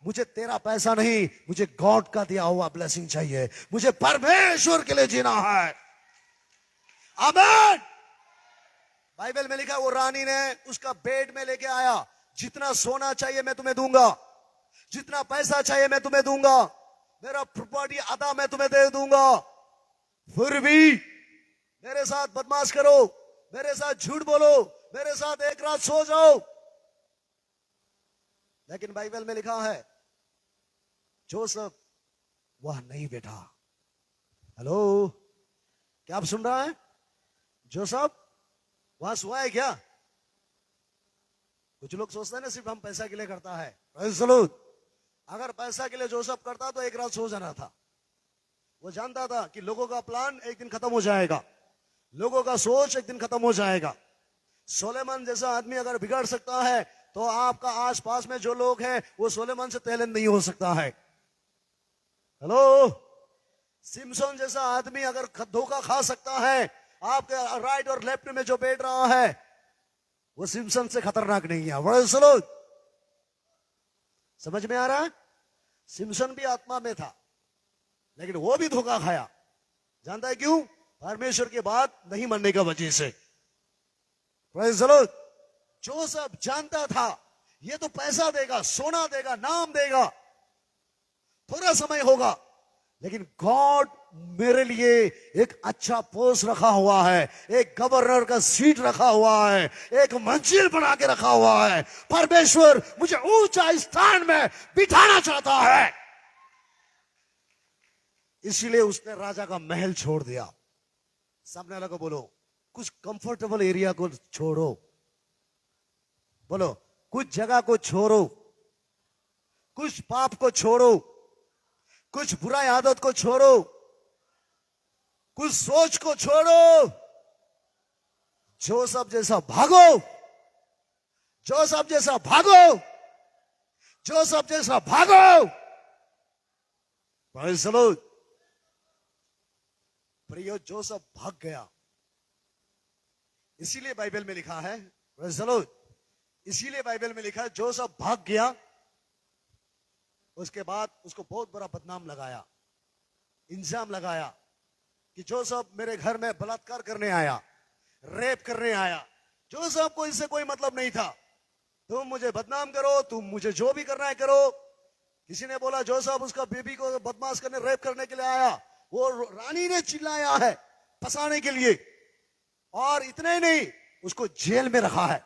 मुझे तेरा पैसा नहीं, मुझे गॉड का दिया हुआ ब्लेसिंग चाहिए। मुझे परमेश्वर के लिए जीना है। आमीन। बाइबल में लिखा वो रानी ने उसका बेड में लेके आया, जितना सोना चाहिए मैं तुम्हें दूंगा, जितना पैसा चाहिए मैं तुम्हें दूंगा, मेरा प्रॉपर्टी आधा मैं तुम्हें दे दूंगा, फिर भी मेरे साथ बदमाश करो, मेरे साथ झूठ बोलो, मेरे साथ एक रात सो जाओ। लेकिन बाइबल में लिखा है जोसेफ वह नहीं बैठा। हेलो, क्या आप सुन रहा है? जोसेफ वहां सोया है क्या? कुछ लोग सोचते हैं ना सिर्फ हम पैसा के लिए करता है। Praise the Lord. अगर पैसा के लिए जोसेफ करता तो एक रात सो जाना था। वो जानता था कि लोगों का प्लान एक दिन खत्म हो जाएगा, लोगों का सोच एक दिन खत्म हो जाएगा। सोलेमन जैसा आदमी अगर बिगड़ सकता है तो आपका आसपास में जो लोग हैं वो सोलेमन से तेलन नहीं हो सकता है। हेलो, सिमसोन जैसा आदमी अगर धोखा खा सकता है, आपके राइट और लेफ्ट में जो बैठ रहा है वो सिमसन से खतरनाक नहीं है। Praise the Lord. समझ में आ रहा है? सिमसन भी आत्मा में था लेकिन वो भी धोखा खाया। जानता है क्यों? परमेश्वर की बात नहीं मानने का वजह से। Praise the Lord. जोसेफ जानता था ये तो पैसा देगा, सोना देगा, नाम देगा, थोड़ा समय होगा, लेकिन गॉड मेरे लिए एक अच्छा पोस्ट रखा हुआ है, एक गवर्नर का सीट रखा हुआ है, एक मंजिल बना के रखा हुआ है। परमेश्वर मुझे ऊंचा स्थान में बिठाना चाहता है, इसीलिए उसने राजा का महल छोड़ दिया। सामने वाला को बोलो कुछ कंफर्टेबल एरिया को छोड़ो, बोलो कुछ जगह को छोड़ो, कुछ पाप को छोड़ो, कुछ बुरा आदत को छोड़ो, कुछ सोच को छोड़ो, जोसेफ जैसा भागो, जोसेफ जैसा भागो, जोसेफ जैसा भागो। Praise the Lord. प्रियो, जोसेफ भाग गया, इसीलिए बाइबल में लिखा है, प्रेज़ द लॉर्ड, इसीलिए बाइबल में लिखा है जोसेफ भाग गया। उसके बाद उसको बहुत बड़ा बदनाम लगाया, इल्जाम लगाया कि जोसेफ मेरे घर में बलात्कार करने आया, रेप करने आया। जोसेफ को इससे कोई मतलब नहीं था। तुम मुझे बदनाम करो, तुम मुझे जो भी करना है करो। किसी ने बोला जोसेफ उसका बेबी को बदमाश करने, रेप करने के लिए आया। वो रानी ने चिल्लाया है फंसाने के लिए, और इतने नहीं उसको जेल में रखा है।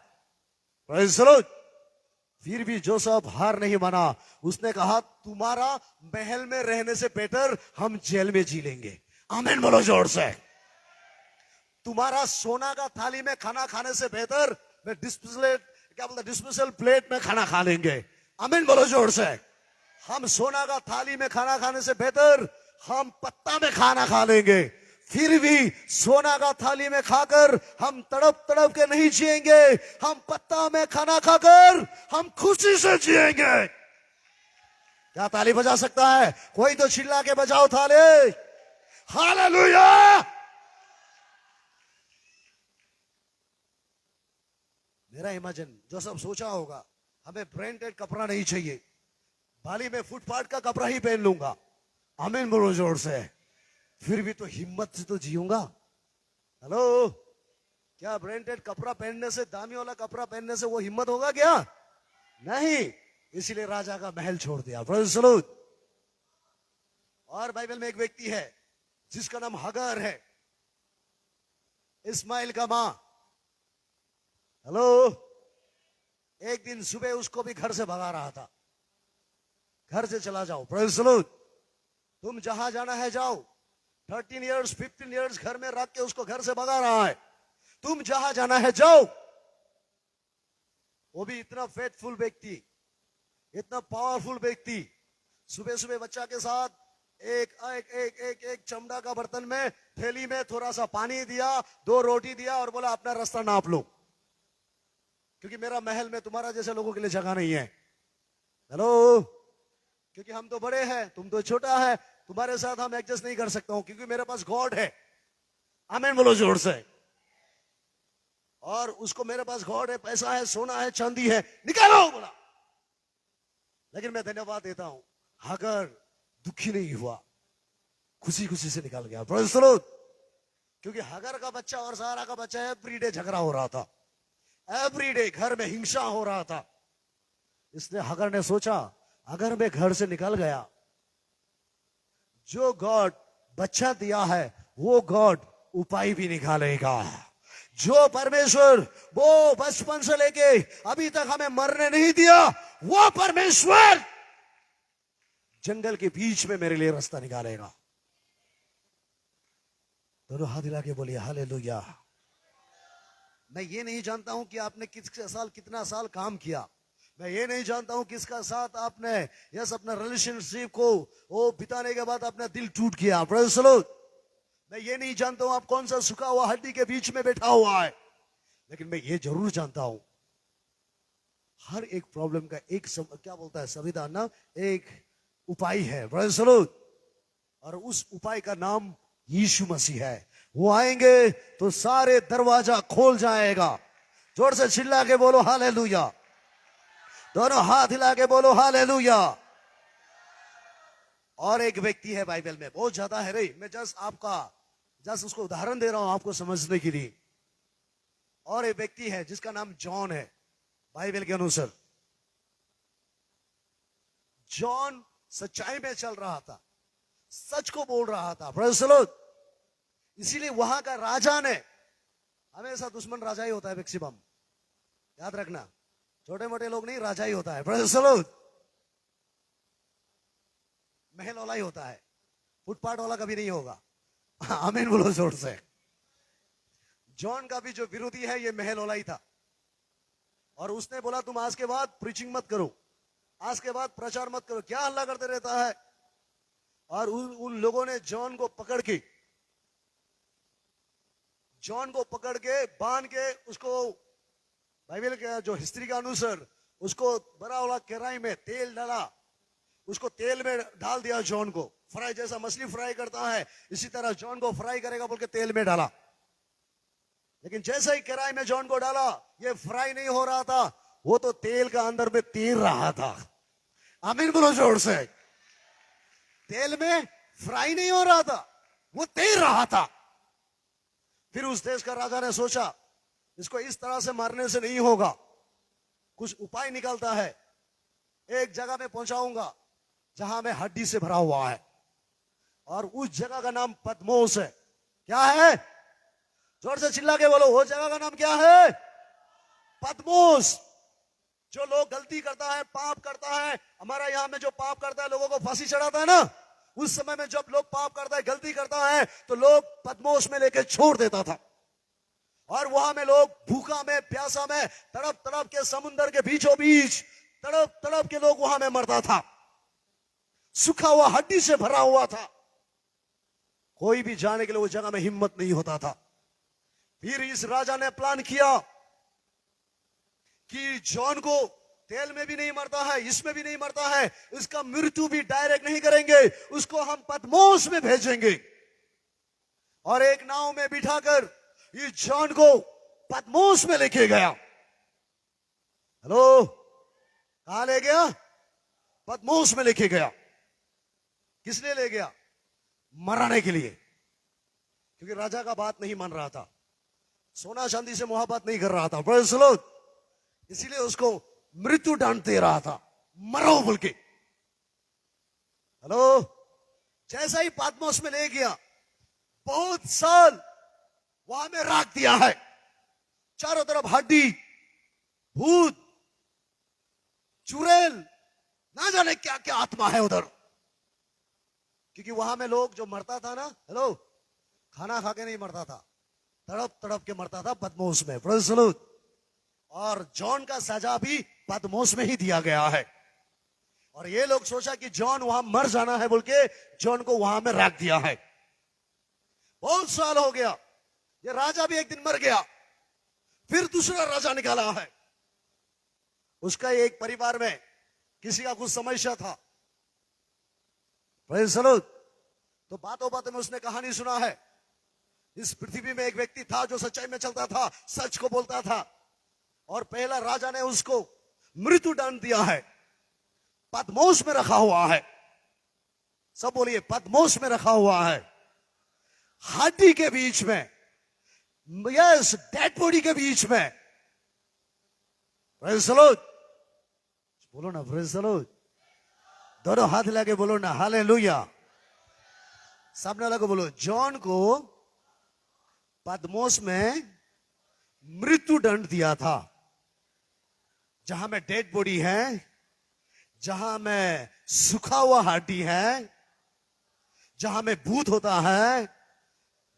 Praise the Lord. फिर भी जोसेफ हार नहीं माना। उसने कहा तुम्हारा महल में रहने से बेटर हम जेल में जी लेंगे। आमीन बोलो जोर से। तुम्हारा सोना का थाली में खाना खाने से बेहतर मैं डिस्पोजल प्लेट में खाना खा लेंगे। आमीन बोलो जोर से। हम सोना का थाली में खाना खाने से बेहतर हम पत्ता में खाना खा लेंगे। फिर भी सोना का थाली में खाकर हम तड़प तड़प के नहीं जिएंगे, हम पत्ता में खाना खाकर हम खुशी से जिएंगे। क्या ताली बजा सकता है कोई? तो चिल्ला के बजाओ ताली। हालेलुया। मेरा इमेजिन जो सब सोचा होगा हमें ब्रांडेड कपड़ा नहीं चाहिए, बाली में फुटपाथ का कपड़ा ही पहन लूंगा। आमीन बोलो जोर से। फिर भी तो हिम्मत से तो जीऊंगा। हेलो, क्या ब्रांडेड कपड़ा पहनने से, दामी वाला कपड़ा पहनने से वो हिम्मत होगा क्या? नहीं। इसीलिए राजा का महल छोड़ दिया। Praise the Lord. और बाइबल में एक व्यक्ति है जिसका नाम हगर है, इस्माइल का मां। हेलो, एक दिन सुबह उसको भी घर से भगा रहा था। घर से चला जाओ। Praise the Lord. तुम जहां जाना है जाओ। 13 इयर्स 15 इयर्स घर में रख के उसको घर से भगा रहा है। तुम जहां जाना है जाओ। वो भी इतना फेथफुल व्यक्ति, इतना पावरफुल व्यक्ति, सुबह सुबह बच्चा के साथ एक चमड़ा का बर्तन में थैली में थोड़ा सा पानी दिया, 2 रोटी दिया और बोला अपना रास्ता नाप लो, क्योंकि मेरा महल में तुम्हारा जैसे लोगों के लिए जगह नहीं है। हेलो, क्योंकि हम तो बड़े हैं, तुम तो छोटा है, तुम्हारे साथ हम एडजस्ट नहीं कर सकता हूं, क्योंकि मेरे पास गॉड है। आमीन बोलो जोर से। और उसको मेरे पास गॉड है, पैसा है, सोना है, चांदी है, निकालो बोला। लेकिन मैं धन्यवाद देता हूं, हगर दुखी नहीं हुआ, खुशी खुशी से निकल गया। Praise the Lord. क्योंकि हगर का बच्चा और सारा का बच्चा एवरीडे झगड़ा हो रहा था, एवरीडे घर में हिंसा हो रहा था। इसलिए हगर ने सोचा अगर मैं घर से निकल गया, जो गॉड बच्चा दिया है वो गॉड उपाय भी निकालेगा। जो परमेश्वर वो बचपन से लेके अभी तक हमें मरने नहीं दिया, वो परमेश्वर जंगल के बीच में मेरे लिए रास्ता निकालेगा। दोनों हाथ हिला के बोलिए हालेलुया। मैं ये नहीं जानता हूं कि आपने कितना साल काम किया, मैं ये नहीं जानता हूं किसका साथ आपने यस अपना रिलेशनशिप को वो बिताने के बाद अपना दिल टूट गया। Praise the Lord. मैं ये नहीं जानता हूं आप कौन सा सूखा हुआ हड्डी के बीच में बैठा हुआ है, लेकिन मैं ये जरूर जानता हूं हर एक प्रॉब्लम का एक क्या बोलता है संविधान ना, एक उपाय है। Praise the Lord. और उस उपाय का नाम यीशु मसीह है। वो आएंगे तो सारे दरवाजा खोल जाएगा। जोर से चिल्ला के बोलो हालेलुया। दोनों हाथ हिला के बोलो हालेलुया। और एक व्यक्ति है बाइबल में, बहुत ज्यादा है रे, मैं जस्ट उसको उदाहरण दे रहा हूं आपको समझने के लिए। और एक व्यक्ति है जिसका नाम जॉन है बाइबल के अनुसार। जॉन सच्चाई में चल रहा था, सच को बोल रहा था। Praise the Lord. इसीलिए वहां का राजा ने, हमेशा दुश्मन राजा ही होता है मैक्सिमम, याद रखना, छोटे मोटे लोग नहीं, राजा ही होता है। Praise the Lord. महल वाला ही होता है, फुटपाथ वाला कभी नहीं होगा। आमीन बोलो जोर से। जॉन का भी जो विरोधी है ये महल वाला ही था। और उसने बोला तुम आज के बाद प्रीचिंग मत करो, आज के बाद प्रचार मत करो, क्या हल्ला करते रहता है। और उन लोगों ने जॉन को पकड़ के बांध के उसको बाइबल के जो हिस्ट्री का अनुसार उसको बड़ा वाला कढ़ाई में तेल डाला, उसको तेल में डाल दिया। जॉन को फ्राई, जैसा मछली फ्राई करता है इसी तरह जॉन को फ्राई करेगा बोल के तेल में डाला। लेकिन जैसे ही कढ़ाई में जॉन को डाला, ये फ्राई नहीं हो रहा था, वो तो तेल का अंदर में तैर रहा था। आमीन बोलो जोर से। तेल में फ्राई नहीं हो रहा था, वो तैर रहा था। फिर उस देश का राजा ने सोचा इसको इस तरह से मारने से नहीं होगा, कुछ उपाय निकलता है। एक जगह में पहुंचाऊंगा जहां में हड्डी से भरा हुआ है, और उस जगह का नाम पद्मोस है। क्या है? जोर से चिल्ला के बोलो, वो जगह का नाम क्या है? पद्मोस। जो लोग गलती करता है, पाप करता है, हमारा यहां में जो पाप करता है लोगों को फांसी चढ़ाता है ना, उस समय में जब लोग पाप करता है, गलती करता है, तो लोग पद्मोस में लेके छोड़ देता था। और वहां में लोग भूखा में प्यासा में तड़प तड़प के समुद्र के बीचों बीच तड़प तड़प के लोग वहां में मरता था। सूखा हुआ हड्डी से भरा हुआ था, कोई भी जाने के लिए वो जगह में हिम्मत नहीं होता था। फिर इस राजा ने प्लान किया कि जॉन को तेल में भी नहीं मरता है, इसमें भी नहीं मरता है, इसका मृत्यु भी डायरेक्ट नहीं करेंगे, उसको हम पद्मोस में भेजेंगे। और एक नाव में बिठाकर इस जॉन को पद्मोस में लेके गया। हेलो, कहां ले गया? पद्मोस में लेके गया। किस लिए ले गया? मराने के लिए, क्योंकि राजा का बात नहीं मान रहा था, सोना चांदी से मोहब्बत नहीं कर रहा था। Praise the Lord. इसीलिए उसको मृत्यु दंड दे रहा था, मरो बोल के। हेलो, जैसा ही पद्मोस में ले गया, बहुत साल वहां में रख दिया है। चारों तरफ हड्डी, भूत, चुड़ैल, ना जाने क्या क्या आत्मा है उधर। क्योंकि वहां में लोग जो मरता था ना, हेलो, खाना खा के नहीं मरता था, तड़प तड़प के मरता था पद्मोस में। Praise the Lord. और जॉन का सजा भी पद्मोस में ही दिया गया है। और ये लोग सोचा कि जॉन वहां मर जाना है बोल के जॉन को वहां में रख दिया है। बहुत साल हो गया, ये राजा भी एक दिन मर गया। फिर दूसरा राजा निकाला है। उसका एक परिवार में किसी का कुछ समस्या था। Praise the Lord. तो बातों बातों में उसने कहानी सुना है, इस पृथ्वी में एक व्यक्ति था जो सच्चाई में चलता था, सच को बोलता था, और पहला राजा ने उसको मृत्यु दंड दिया है, पद्मोस में रखा हुआ है। सब बोलिए, पद्मोस में रखा हुआ है, हड्डी के बीच में। यस, डेड बॉडी के बीच में। Praise the Lord. बोलो ना प्रेज़ द लॉर्ड। दोनों हाथ लगे बोलो ना हालेलुया। सामने वाला को बोलो, जॉन को पद्मोस में मृत्यु दंड दिया था। जहां में डेड बॉडी है, जहां में सूखा हुआ हड्डी है, जहां में भूत होता है,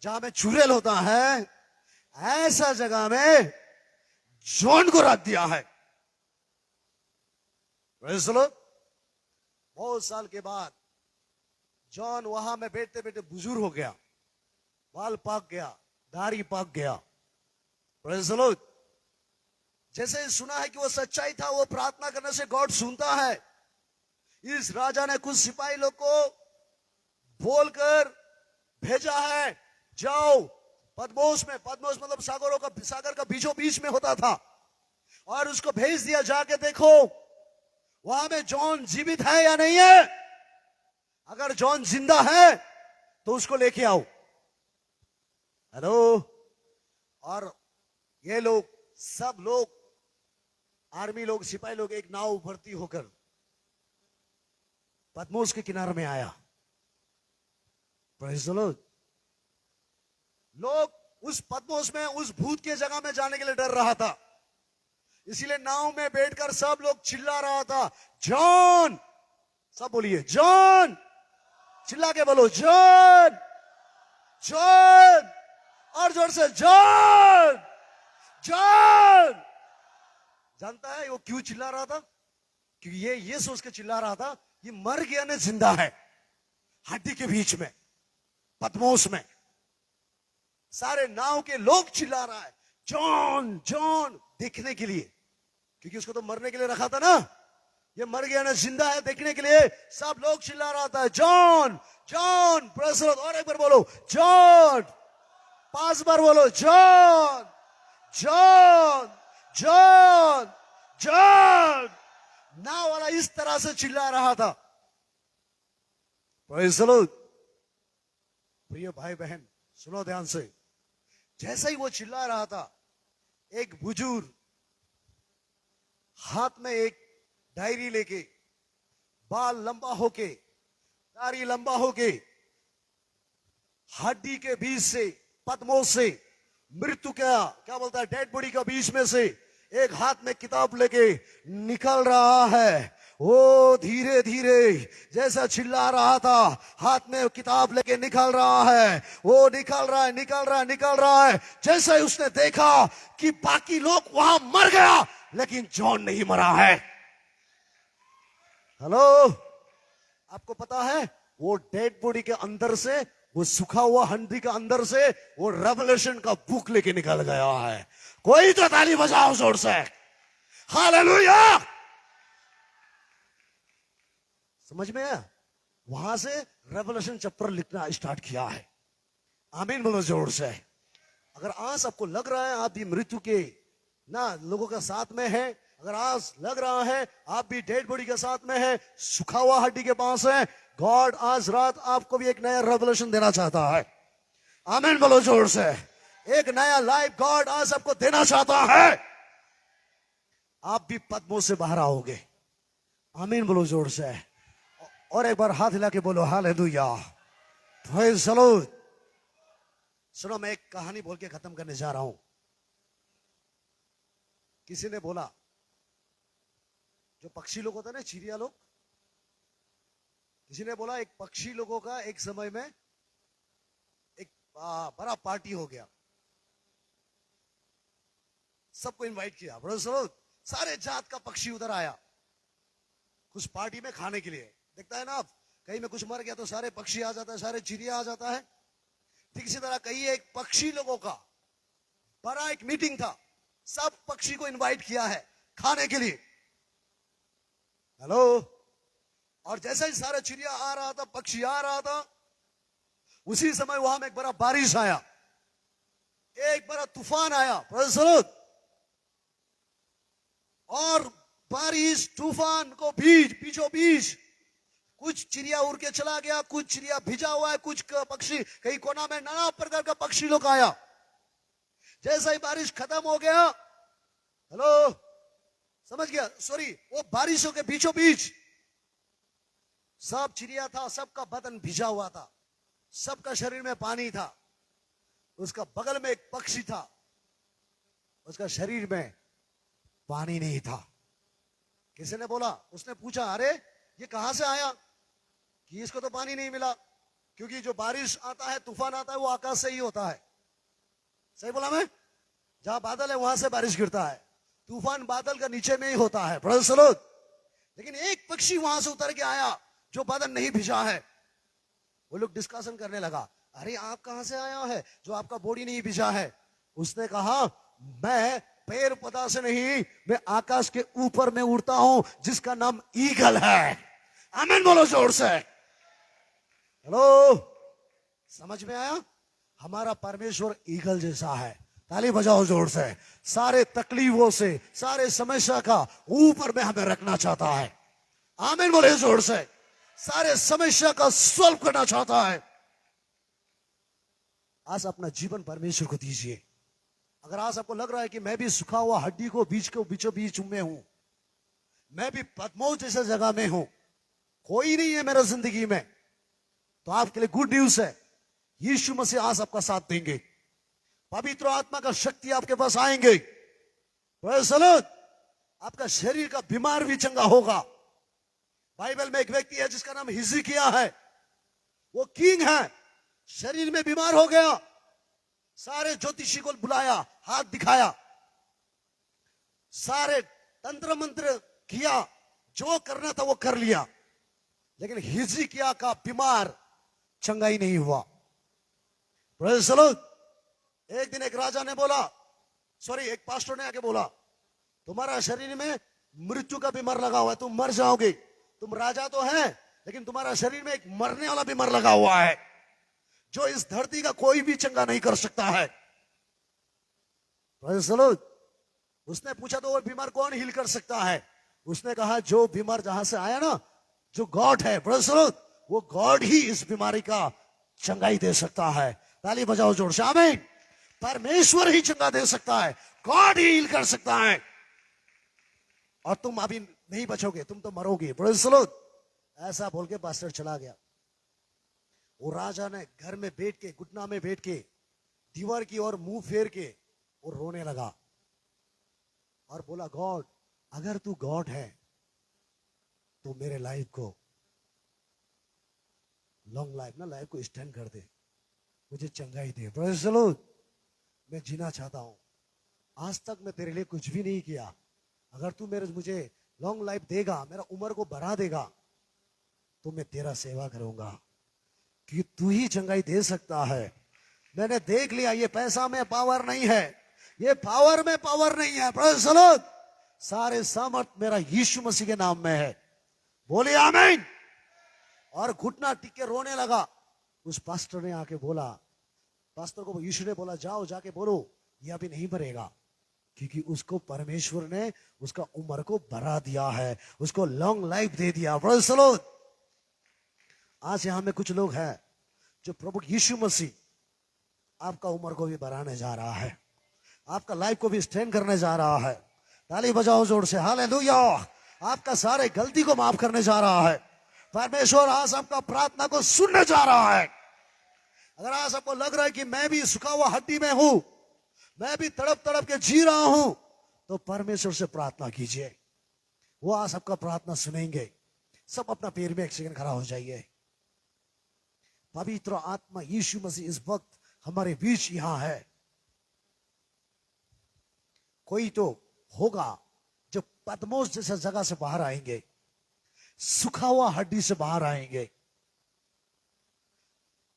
जहां में चुड़ैल होता है, ऐसा जगह में जॉन को रख दिया है। Praise the Lord. बहुत साल के बाद जॉन वहां में बैठते बैठते बुजुर्ग हो गया, बाल पाक गया, दाढ़ी पाक गया। Praise the Lord. जैसे ही सुना है कि वो सच्चाई था, वो प्रार्थना करने से गॉड सुनता है। इस राजा ने कुछ सिपाही लोग को बोलकर भेजा है, जाओ पद्मोस में, पद्मोस मतलब सागर का बीचों बीच में होता था, और उसको भेज दिया, जाके देखो वहां में जॉन जीवित है या नहीं है। अगर जॉन जिंदा है तो उसको लेके आओ। हेलो। और ये लोग सब लोग, आर्मी लोग, सिपाही लोग, एक नाव भर्ती होकर पद्मोस के किनारे में आया। Praise the Lord. लोग उस पद्मोस में, उस भूत के जगह में जाने के लिए डर रहा था, इसीलिए नाव में बैठकर सब लोग चिल्ला रहा था, जॉन। सब बोलिए जॉन, चिल्ला के बोलो जॉन, जॉन, और जोर से जॉन, जॉन। जानता है वो क्यों चिल्ला रहा था? क्योंकि ये सोच के चिल्ला रहा था, ये मर गया ना जिंदा है, हड्डी के बीच में, पद्मोस में। सारे नाव के लोग चिल्ला रहा है जॉन, जॉन, देखने के लिए, क्योंकि उसको तो मरने के लिए रखा था ना। ये मर गया ना जिंदा है, देखने के लिए सब लोग चिल्ला रहा था John, John. Praise the Lord. और एक बार बोलो जॉन, 5 बार बोलो जॉन, जॉन, जॉन, जॉन। नाव वाला इस तरह से चिल्ला रहा था। Praise the Lord. प्रिय भाई बहन सुनो ध्यान से। जैसे ही वो चिल्ला रहा था, एक बुजुर्ग हाथ में एक डायरी लेके, बाल लंबा होके, दाढ़ी लंबा होके, हड्डी के बीच से, पद्मोस से, मृत्यु का क्या बोलता है, डेड बॉडी का बीच में से एक हाथ में किताब लेके निकल रहा है। वो धीरे धीरे जैसा चिल्ला रहा था, हाथ में किताब लेके निकल रहा है। वो निकल रहा है, निकल रहा है, निकल रहा है। जैसे ही उसने देखा कि बाकी लोग वहां मर गया, लेकिन जॉन नहीं मरा है। हेलो। आपको पता है वो डेड बॉडी के अंदर से, वो सूखा हुआ हड्डी के अंदर से वो रेवलेशन का बुक लेके निकल गया है। कोई तो ताली बजाओ जोर से। हालेलुया। समझ में आया? वहां से रेवलेशन चैप्टर लिखना स्टार्ट किया है। आमीन बोलो जोर से। अगर आज आपको लग रहा है आप भी मृत्यु के ना लोगों के साथ में है, अगर आज लग रहा है आप भी डेड बॉडी के साथ में है, सूखा हुआ हड्डी के पास है, गॉड आज रात आपको भी एक नया रेवलेशन देना चाहता है। आमीन बोलो जोर से। एक नया लाइफ गॉड आज आपको देना चाहता है। आप भी पद्मों से बाहर आओगे। आमीन बोलो जोर से। और एक बार हाथ हिला के बोलो हालेलुया, प्रेज़ द लॉर्ड। सुनो, मैं एक कहानी बोल के खत्म करने जा रहा हूं। किसी ने बोला, जो पक्षी लोग होते हैं ना, चिड़िया लोग, किसी ने बोला एक पक्षी लोगों का एक समय में एक बड़ा पार्टी हो गया, सबको इनवाइट किया। सारे जात का पक्षी उधर आया कुछ पार्टी में खाने के लिए। देखता है ना आप, कहीं में कुछ मर गया तो सारे पक्षी आ जाता है, सारे चिड़िया आ जाता है। ठीक इसी तरह कहीं एक पक्षी लोगों का बड़ा एक मीटिंग था, सब पक्षी को इनवाइट किया है खाने के लिए। हेलो। और जैसे ही सारा चिड़िया आ रहा था, पक्षी आ रहा था, उसी समय वहां में एक बड़ा बारिश आया, एक बड़ा तूफान आया। और बारिश तूफान को बीचों बीच कुछ चिड़िया उड़ के चला गया, कुछ चिड़िया भिजा हुआ है, कुछ पक्षी कहीं कोना में नाना प्रकार का पक्षी लोग आया। जैसा ही बारिश खत्म हो गया, हेलो, समझ गया, सॉरी, वो बारिशों के बीचों बीच सब चिड़िया था, सबका बदन भिजा हुआ था, सबका शरीर में पानी था। उसका बगल में एक पक्षी था, उसका शरीर में पानी नहीं था। किसी ने बोला, उसने पूछा, अरे ये कहां से आया कि इसको तो पानी नहीं मिला? क्योंकि जो बारिश आता है, तूफान आता है, वो आकाश से ही होता है। सही बोला मैं? जहां बादल है वहां से बारिश गिरता है, तूफान बादल का नीचे में ही होता है। लेकिन एक पक्षी वहां से उतर के आया जो बदन नहीं भिजा है। वो लोग डिस्कशन करने लगा, अरे आप कहां से आया है जो आपका बॉडी नहीं भिजा है? उसने कहा, मैं पेड़ पौधा से नहीं, मैं आकाश के ऊपर में उड़ता हूं, जिसका नाम ईगल है। आमीन बोलो जोर से। हेलो, समझ में आया? हमारा परमेश्वर ईगल जैसा है। ताली बजाओ जोर से। सारे तकलीफों से, सारे समस्या का ऊपर में हमें रखना चाहता है। आमीन बोले जोर से। सारे समस्या का सॉल्व करना चाहता है। आज अपना जीवन परमेश्वर को दीजिए। अगर आज आपको लग रहा है कि मैं भी सूखा हुआ हड्डी को बीचों बीच में हूं, मैं भी पद्मोस जैसे जगह में हूं, कोई नहीं है मेरा जिंदगी में, तो आपके लिए गुड न्यूज है, यीशु मसीह आज आपका साथ देंगे। पवित्र आत्मा का शक्ति आपके पास आएंगे। आपका शरीर का बीमार भी चंगा होगा। बाइबल में एक व्यक्ति है जिसका नाम हिजकिय्याह है। वो किंग है, शरीर में बीमार हो गया, सारे ज्योतिषी को बुलाया, हाथ दिखाया, सारे तंत्र मंत्र किया, जो करना था वो कर लिया, लेकिन हिजकिय्याह का बीमार चंगा ही नहीं हुआ। एक दिन एक राजा ने बोला, एक पास्टर ने आके बोला, तुम्हारा शरीर में मृत्यु का बीमार लगा हुआ है, तुम मर जाओगे। तुम राजा तो है, लेकिन तुम्हारा शरीर में एक मरने वाला बीमार लगा हुआ है, जो इस धरती का कोई भी चंगा नहीं कर सकता है। उसने पूछा, तो वो बीमार कौन हील कर सकता है? उसने कहा, जो बीमार जहां से आया ना, जो गॉड है, वो गॉड ही इस बीमारी का चंगाई दे सकता है। ताली बजाओ जोर से। आमीन। परमेश्वर ही चंगा दे सकता है, गॉड ही हील कर सकता है। और तुम अभी नहीं बचोगे, तुम तो मरोगे। ऐसा बोल के पास्टर चला गया। वो राजा ने घर में बैठ के, घुटना में बैठ के, दीवार की ओर मुंह फेर के और रोने लगा और बोला, गॉड, अगर तू गॉड है तो मेरे लाइफ को लॉन्ग लाइफ को स्टैंड कर दे, मुझे चंगाई दे। मैं जीना चाहता हूं। आज तक मैं तेरे लिए कुछ भी नहीं किया, अगर तू मुझे लॉन्ग लाइफ देगा, मेरा उम्र को बढ़ा देगा, तो मैं तेरा सेवा करूंगा, कि तू ही चंगाई दे सकता है। मैंने देख लिया, ये पैसा में पावर नहीं है, ये पावर में पावर नहीं है। सारे सामर्थ मेरा यीशु मसीह के नाम में है। बोले आमीन। और घुटना टिक के रोने लगा। उस पास्टर ने आके बोला, पास्टर को यीशु ने बोला, जाओ जाके बोलो ये अभी नहीं मरेगा, क्योंकि उसको परमेश्वर ने उसका उम्र को बढ़ा दिया है, उसको लॉन्ग लाइफ दे दिया। आज यहां में कुछ लोग हैं जो प्रभु यीशु मसीह आपका उम्र को भी बढ़ाने जा रहा है, आपका लाइफ को भी स्ट्रेंथ करने जा रहा है। ताली बजाओ जोर से। हालेलुया। आपका सारे गलती को माफ करने जा रहा है। परमेश्वर आज आपका प्रार्थना को सुनने जा रहा है। अगर आज आपको लग रहा है कि मैं भी सूखा हुआ हड्डी में हूं, मैं भी तड़प तड़प के जी रहा हूं, तो परमेश्वर से प्रार्थना कीजिए, वो आज आपका प्रार्थना सुनेंगे। सब अपना पैर में एक सेकंड खड़ा हो जाइए। पवित्र आत्मा यीशु मसीह इस वक्त हमारे बीच यहां है। कोई तो होगा जो पद्मोस जैसा जगह से बाहर आएंगे, सूखा हुआ हड्डी से बाहर आएंगे।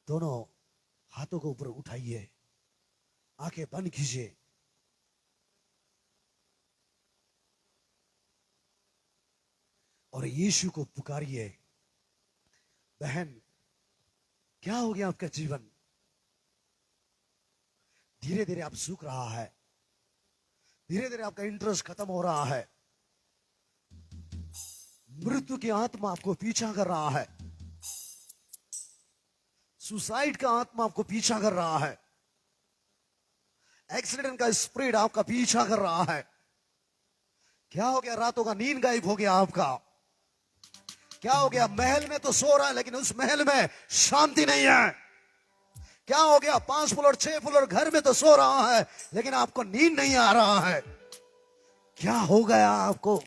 दोनों हाथों को ऊपर उठाइए, आंखें बंद कीजिए। और यीशु को पुकारिए। बहन, क्या हो गया आपका जीवन? धीरे धीरे आप सूख रहा है, धीरे धीरे आपका इंटरेस्ट खत्म हो रहा है, मृत्यु की आत्मा आपको पीछा कर रहा है, सुसाइड का आत्मा आपको पीछा कर रहा है, एक्सीडेंट का स्प्रिट आपका पीछा कर रहा है। क्या हो गया? रातों का नींद गायब हो गया आपका। क्या हो गया? महल में तो सो रहा है लेकिन उस महल में शांति नहीं है। क्या हो गया? 5 फ्लोर 6 फ्लोर घर में तो सो रहा है लेकिन आपको नींद नहीं आ रहा है। क्या हो गया आपको?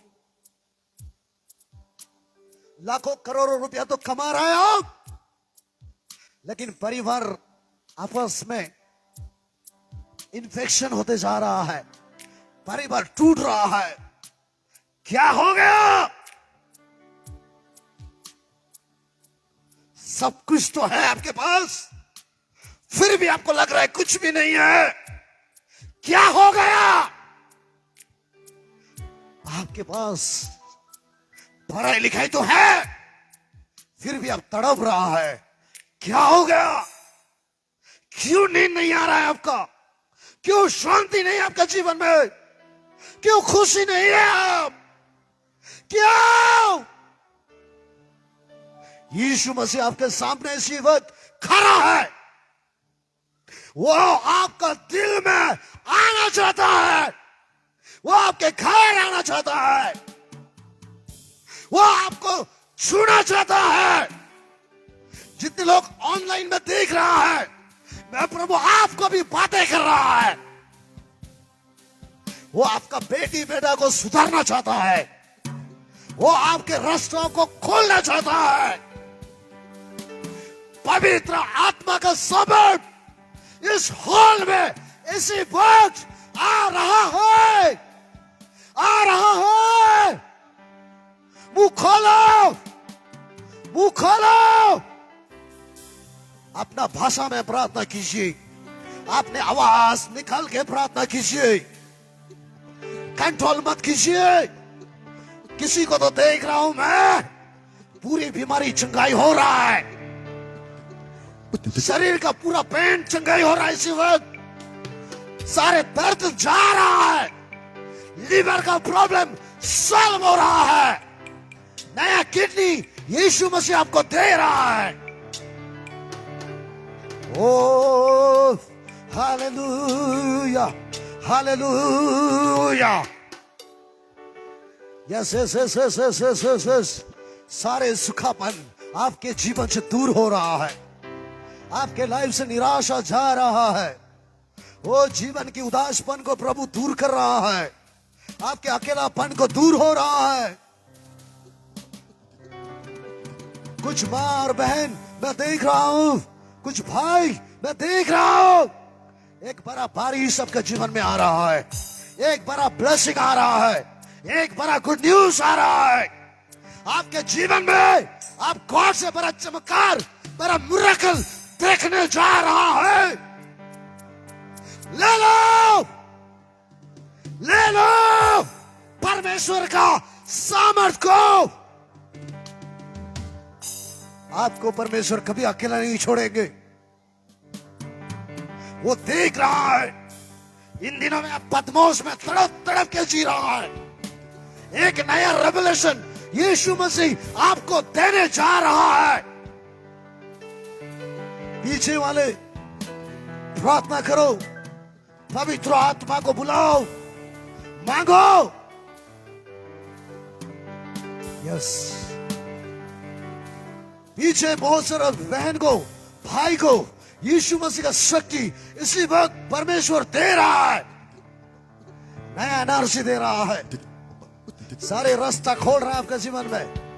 लाखों करोड़ों रुपया तो कमा रहे हैं आप, लेकिन परिवार आपस में इन्फेक्शन होते जा रहा है, परिवार टूट रहा है। क्या हो गया? सब कुछ तो है आपके पास, फिर भी आपको लग रहा है कुछ भी नहीं है। क्या हो गया? आपके पास पढ़ाई लिखाई तो है, फिर भी आप तड़प रहा है। क्या हो गया? क्यों नींद नहीं आ रहा है आपका? क्यों शांति नहीं है आपका जीवन में? क्यों खुशी नहीं है आप? क्यों? यीशु मसीह आपके सामने इसी वक्त खड़ा है। वो आपका दिल में आना चाहता है, वो आपके घर आना चाहता है, वो आपको छूना चाहता है। जितने लोग ऑनलाइन में देख रहा है, मैं प्रभु आपको भी बातें कर रहा है। वो आपका बेटी बेटा को सुधारना चाहता है, वो आपके रास्तों को खोलना चाहता है। पवित्र आत्मा का सबब इस हॉल में इसी वक्त आ रहा है, आ रहा है। मुंह खोलो, मुंह खोलो। अपना भाषा में प्रार्थना कीजिए, अपने आवाज निकाल के प्रार्थना कीजिए, कंट्रोल मत कीजिए। किसी को तो देख रहा हूं मैं, पूरी बीमारी चंगाई हो रहा है, शरीर का पूरा पेन चंगाई हो रहा है इसी वक्त। सारे दर्द जा रहा है, लीवर का प्रॉब्लम सॉल्व हो रहा है, नया किडनी यीशु मसीह आपको दे रहा है। Oh hallelujah, hallelujah. Yes yes yes yes yes yes yes yes. सारे सुखापन आपके जीवन से दूर हो रहा है, आपके लाइफ से निराशा जा रहा है, वो जीवन की उदासपन को प्रभु दूर कर रहा है, आपके अकेलापन को दूर हो रहा है। कुछ माँ और बहन मैं देख रहा हूं, कुछ भाई मैं देख रहा हूं, एक बड़ा बारिश आपके जीवन में आ रहा है, एक बड़ा ब्लेसिंग आ रहा है, एक बड़ा गुड न्यूज आ रहा है आपके जीवन में। आप गॉड से बड़ा चमत्कार, बड़ा मिरेकल देखने जा रहा है। ले लो, ले लो परमेश्वर का सामर्थ को। आपको परमेश्वर कभी अकेला नहीं छोड़ेंगे, वो देख रहा है। इन दिनों में आप पद्मोस में तड़प तड़प के जी रहा है। एक नया रेवलेशन यीशु मसीह आपको देने जा रहा है। पीछे वाले प्रार्थना करो, पवित्र आत्मा को बुलाओ, मांगो। यस, पीछे बहुत सारा बहन को, भाई को यीशु मसीह का शक्ति इसी वक्त परमेश्वर दे रहा है, नया एनर्जी दे रहा है, सारे रास्ता खोल रहा है आपके जीवन में।